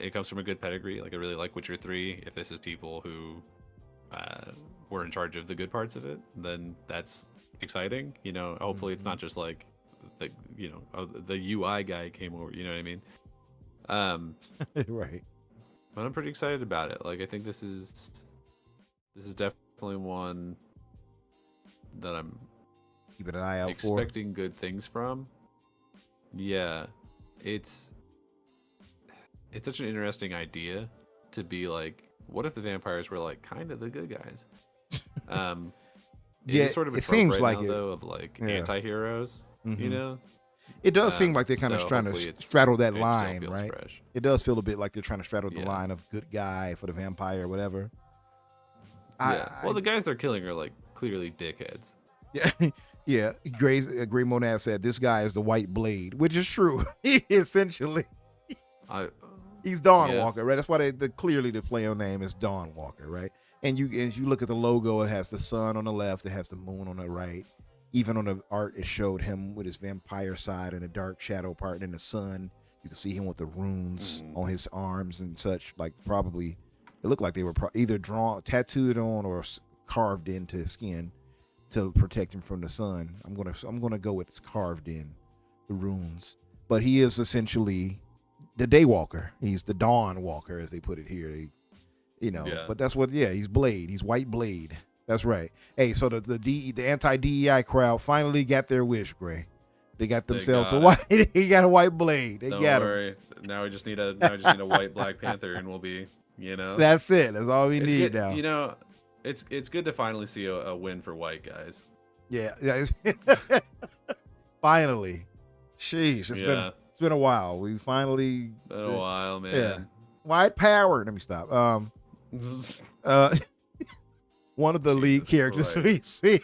It comes from a good pedigree. Like I really like Witcher 3. If this is people who were in charge of the good parts of it, then that's exciting. You know, hopefully it's not just like the the UI guy came over. You know what I mean? Right. But I'm pretty excited about it. Like I think this is definitely one that I'm Keeping an eye out expecting good things from. Yeah, it's such an interesting idea to be like, what if the vampires were like kind of the good guys? Yeah, is sort of a it trope seems right like now, it. though, of like Yeah. anti-heroes. You Mhm. know, It does seem like they're kind of so trying to hopefully it's- straddle that it still line, feels right? fresh. It does feel a bit like they're trying to straddle the Yeah. line of good guy for the vampire or whatever. Yeah. Well, the guys they're killing are like clearly dickheads. Yeah, yeah. Gray Monad said this guy is the White Blade, which is true. He essentially, he's Dawnwalker, right? That's why clearly the player name is Dawnwalker, right? And as you look at the logo, it has the sun on the left, it has the moon on the right. Even on the art, it showed him with his vampire side and the dark shadow part, and in the sun, you can see him with the runes on his arms and such. Like probably, it looked like they were either tattooed on, or carved into his skin to protect him from the sun. I'm gonna go with carved in the runes. But he is essentially the Daywalker. He's the Dawnwalker, as they put it here. But that's what. Yeah, he's Blade. He's White Blade. That's right. Hey, so the anti-DEI crowd finally got their wish, Gray. They got themselves a white. He got a White Blade. They Don't got worry. him. Now we just need a white Black Panther, and we'll be, That's it. That's all we need good, now. It's good to finally see a win for white guys. Yeah. Finally. Sheesh. It's been a while. We finally. Been a while, man. Yeah. White power. Let me stop. One of the lead characters we see.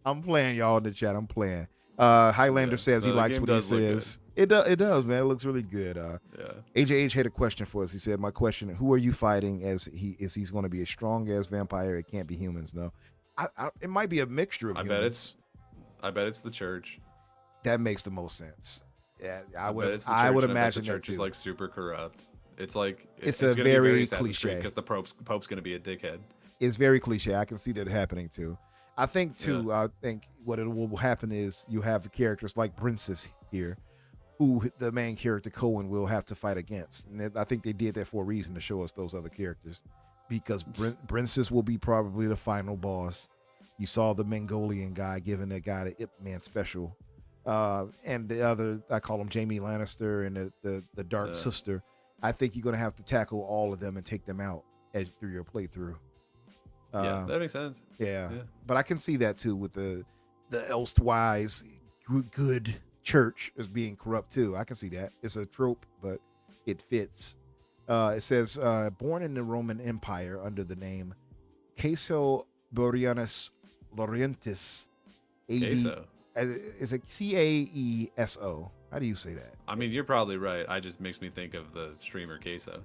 I'm playing, y'all, in the chat. I'm playing. Highlander says he likes what he says. It does, man. It looks really good. AJH had a question for us. He said, "My question: who are you fighting? He's going to be a strong as vampire? It can't be humans, no. It might be a mixture of humans. I bet it's the church. That makes the most sense. Yeah, I would imagine the church that is too. like super corrupt. It's like it's gonna a be very Assassin's Creed cliche because the Pope's going to be a dickhead. It's very cliche. I can see that happening too. I think too. I think what will happen is you have the characters like Princess here, who the main character Cohen will have to fight against. And I think they did that for a reason, to show us those other characters, because Princess will be probably the final boss. You saw the Mongolian guy giving that guy the Ip Man special, and the other, I call him Jaime Lannister, and the Dark Sister. I think you're gonna have to tackle all of them and take them out through your playthrough. Yeah, that makes sense. Yeah, but I can see that too with the elsewise good church as being corrupt too. I can see that. It's a trope, but it fits. It says, born in the Roman Empire under the name Caeso Boreanus Laurentius, AD. Queso. Is it Caeso? How do you say that? I mean, you're probably right. It just makes me think of the streamer Queso.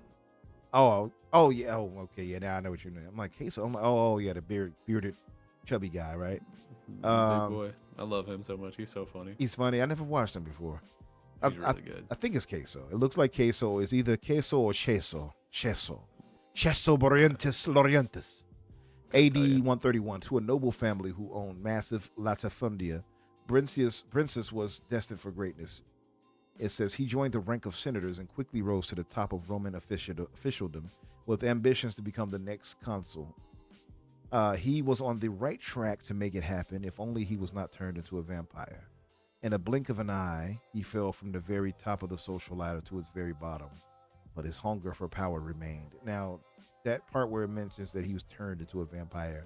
Oh yeah. Oh, okay. Yeah, now I know what you mean. I'm like Queso. I'm like, oh yeah, the bearded, chubby guy, right? Big boy. I love him so much. He's so funny. He's funny. I never watched him before. He's really good. I think it's Queso. It looks like Queso. It's either Queso or Cheso. Cheso Boreantis Laurentius. AD 131, to a noble family who owned massive latifundia. Princess was destined for greatness. It says he joined the rank of senators and quickly rose to the top of Roman officialdom with ambitions to become the next consul. He was on the right track to make it happen if only he was not turned into a vampire. In a blink of an eye, he fell from the very top of the social ladder to its very bottom, but his hunger for power remained. Now, that part where it mentions that he was turned into a vampire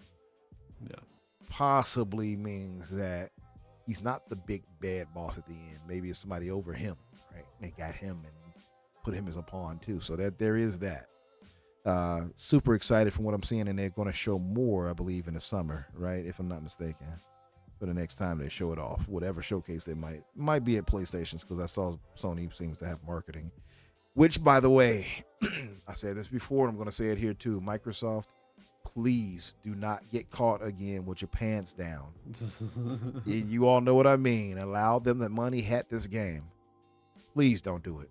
possibly means that he's not the big bad boss at the end. Maybe it's somebody over him, right? They got him and put him as a pawn too. So that there is that. Super excited from what I'm seeing, and they're going to show more, I believe, in the summer, right? If I'm not mistaken. For the next time they show it off, whatever showcase they might be at PlayStation's, because I saw Sony seems to have marketing. Which, by the way, I said this before, and I'm going to say it here too. Microsoft, please do not get caught again with your pants down. You all know what I mean. Allow them the money hat this game. Please don't do it.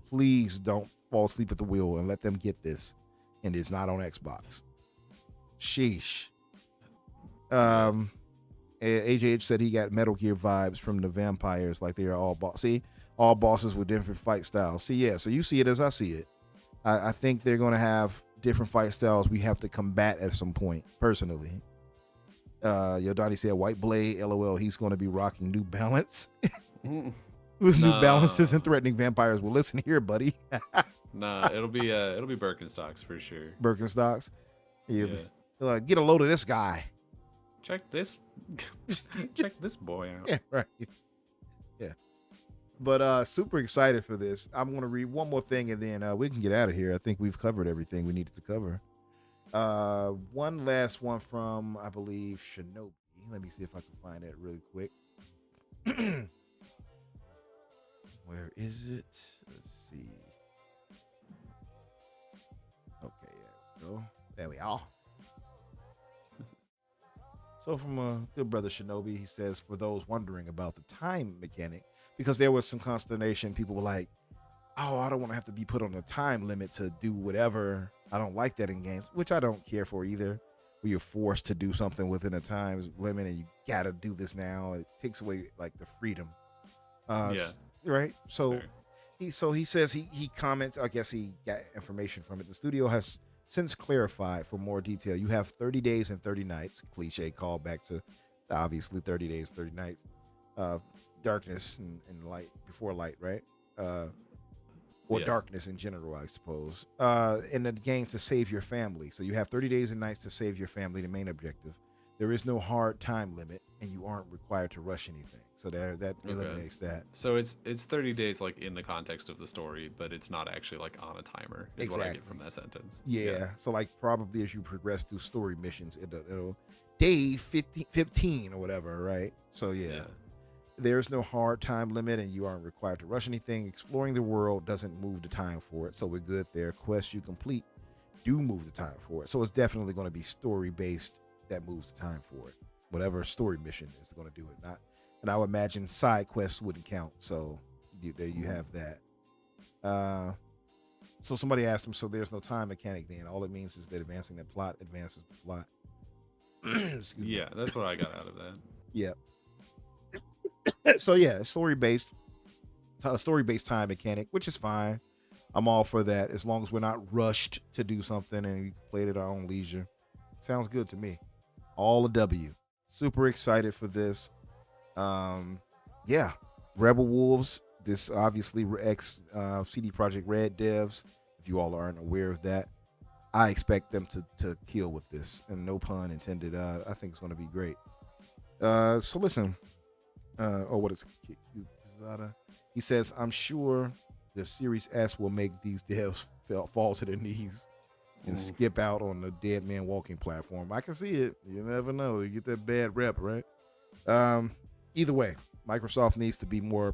Please don't fall asleep at the wheel and let them get this. And it's not on Xbox. Sheesh. AJH said he got Metal Gear vibes from the vampires, like they are all See, all bosses with different fight styles. See, yeah, so you see it as I see it. I think they're going to have different fight styles we have to combat at some point, personally. Yodani said, White Blade, LOL, he's going to be rocking New Balance. Whose New Balance isn't threatening vampires? Well, listen here, buddy. Nah, it'll be Birkenstocks for sure. Birkenstocks? Yeah. Get a load of this guy. Check this. Check this boy out. Yeah, right. Yeah. But super excited for this. I'm going to read one more thing and then we can get out of here. I think we've covered everything we needed to cover. One last one from, I believe, Shinobi. Let me see if I can find that really quick. Where is it? Let's see. Okay, there we go. There we are. So from a good brother Shinobi, he says, for those wondering about the time mechanic, because there was some consternation, people were like, oh, I don't want to have to be put on a time limit to do whatever. I don't like that in games, which I don't care for either, where you're forced to do something within a time limit and you got to do this now. It takes away like the freedom. Yeah. Right. So Fair. he says he comments, I guess he got information from it. The studio has since clarified for more detail. You have 30 days and 30 nights, cliche call back to obviously 30 days, 30 nights, darkness and light before light, right? Or darkness in general, I suppose, in the game to save your family. So you have 30 days and nights to save your family, the main objective. There is no hard time limit, and you aren't required to rush anything. So that eliminates that. So it's 30 days like in the context of the story, but it's not actually like on a timer, is what I get from that sentence. Yeah. So like probably as you progress through story missions, it'll day 15 or whatever, right? So yeah. There's no hard time limit and you aren't required to rush anything. Exploring the world doesn't move the time for it. So we're good there. Quests you complete do move the time for it. So it's definitely going to be story based that moves the time for it. Whatever story mission is going to do it. And I would imagine side quests wouldn't count. So there you have that. So somebody asked him, so there's no time mechanic then. All it means is that advancing the plot advances the plot. Yeah, that's what I got out of that. Yeah. So yeah, story based time mechanic, which is fine. I'm all for that as long as we're not rushed to do something and we play it at our own leisure. Sounds good to me. All a W. Super excited for this. Yeah, Rebel Wolves. This obviously ex CD Projekt Red devs. If you all aren't aware of that, I expect them to kill with this, and no pun intended. I think it's going to be great. So listen. What is Kizada? He says, I'm sure the Series S will make these devs fall to their knees and skip out on the dead man walking platform. I can see it. You never know. You get that bad rep, right? Either way, Microsoft needs to be more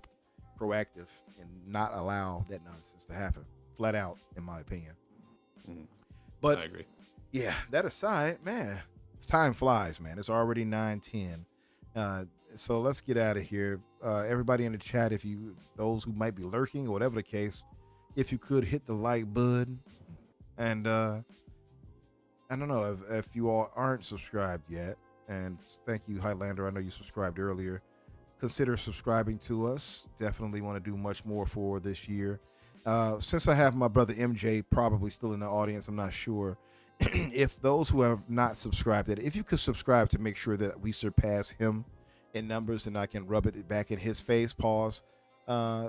proactive and not allow that nonsense to happen. Flat out, in my opinion. But I agree. Yeah, that aside, man, time flies, man. It's already 9:10. So let's get out of here. Everybody in the chat, those who might be lurking or whatever the case, if you could hit the like button, and I don't know if you all aren't subscribed yet, and thank you, Highlander. I know you subscribed earlier. Consider subscribing to us. Definitely want to do much more for this year. Since I have my brother MJ probably still in the audience, I'm not sure. If those who have not subscribed, if you could subscribe to make sure that we surpass him in numbers and I can rub it back in his face, pause,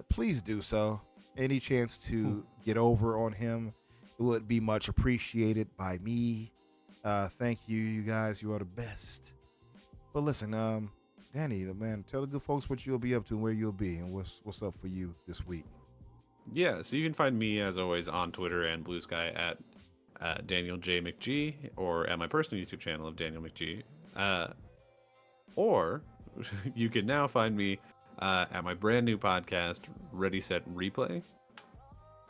please do so. Any chance to get over on him would be much appreciated by me. Thank you, you guys. You are the best. But listen, Danny, man, tell the good folks what you'll be up to and where you'll be and what's up for you this week. Yeah, so you can find me as always on Twitter and Blue Sky at Daniel J. McG, or at my personal YouTube channel of Daniel McG. Or you can now find me at my brand new podcast, Ready, Set, Replay,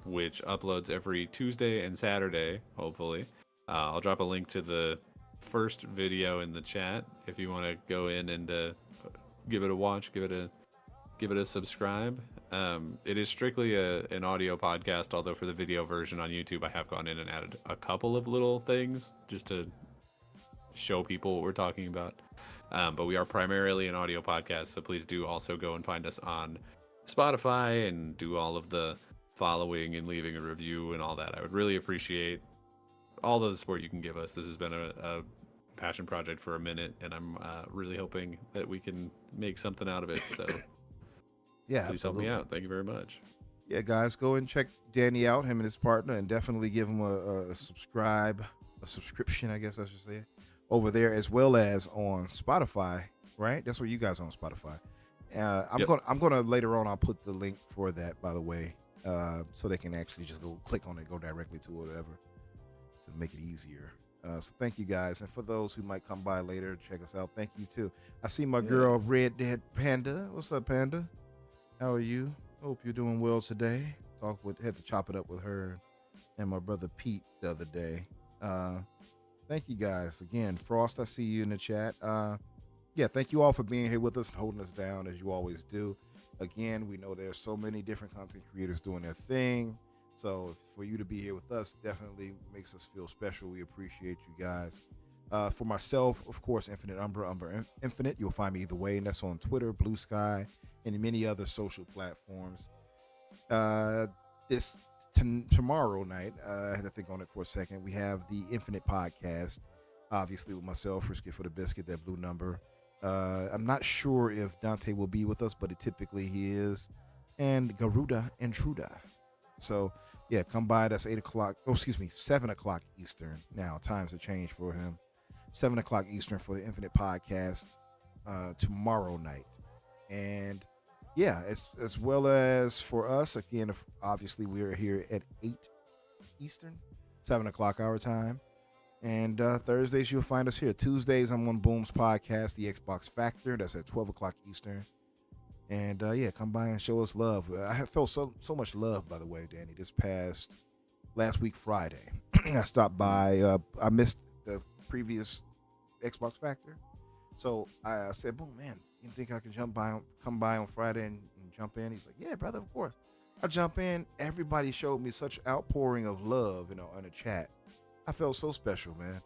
which uploads every Tuesday and Saturday, hopefully. I'll drop a link to the first video in the chat if you want to go in and give it a watch, give it a subscribe. It is strictly an audio podcast, although for the video version on YouTube, I have gone in and added a couple of little things just to show people what we're talking about. But we are primarily an audio podcast, so please do also go and find us on Spotify and do all of the following and leaving a review and all that. I would really appreciate all the support you can give us. This has been a passion project for a minute, and I'm really hoping that we can make something out of it. So yeah, please help me out. Thank you very much. Yeah, guys, go and check Danny out, him and his partner, and definitely give him a subscription, I guess I should say. over there, as well as on Spotify. Right? That's where you guys are on Spotify. I'm gonna later on. I'll put the link for that, by the way, so they can actually just go click on it, go directly to it, whatever, to make it easier. So thank you guys, and for those who might come by later, check us out. Thank you too. I see my girl Red Dead Panda. What's up, Panda? How are you? Hope you're doing well today. Had to chop it up with her and my brother Pete the other day. Thank you guys again. Frost, I see you in the chat. Thank you all for being here with us and holding us down as you always do. Again, we know there's so many different content creators doing their thing. So for you to be here with us definitely makes us feel special. We appreciate you guys. For myself, of course, Infinite Umbra Infinite. You'll find me either way, and that's on Twitter, Blue Sky, and many other social platforms. Tomorrow night, I had to think on it for a second. We have the Infinite Podcast, obviously with myself, Risky for the Biscuit, that blue number. I'm not sure if Dante will be with us, but typically he is, and Garuda Intruda. So yeah, come by. That's 7 o'clock Eastern. Now times have changed for him. 7 o'clock Eastern for the Infinite Podcast tomorrow night, and yeah, as well as for us again. Obviously, we are here at 8 Eastern, 7 o'clock our time. And Thursdays, you'll find us here. Tuesdays, I'm on Boom's podcast, The Xbox Factor. That's at 12 o'clock Eastern. And come by and show us love. I have felt so much love, by the way, Danny, last week, Friday. I stopped by. I missed the previous Xbox Factor. So I said, Boom, man, you think I can come by on Friday and jump in? He's like, yeah, brother, of course. I jump in. Everybody showed me such outpouring of love, in the chat. I felt so special, man.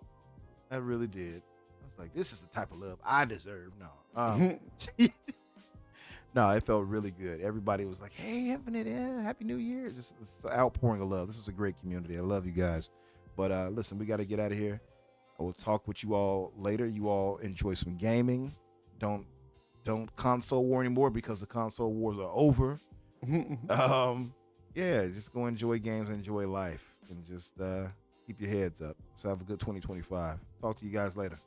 I really did. I was like, this is the type of love I deserve. No. No, it felt really good. Everybody was like, hey, Infinite, Happy New Year. Just an outpouring of love. This was a great community. I love you guys. But listen, we got to get out of here. I will talk with you all later. You all enjoy some gaming. Don't console war anymore because the console wars are over. Just go enjoy games and enjoy life. And just... keep your heads up. So have a good 2025. Talk to you guys later.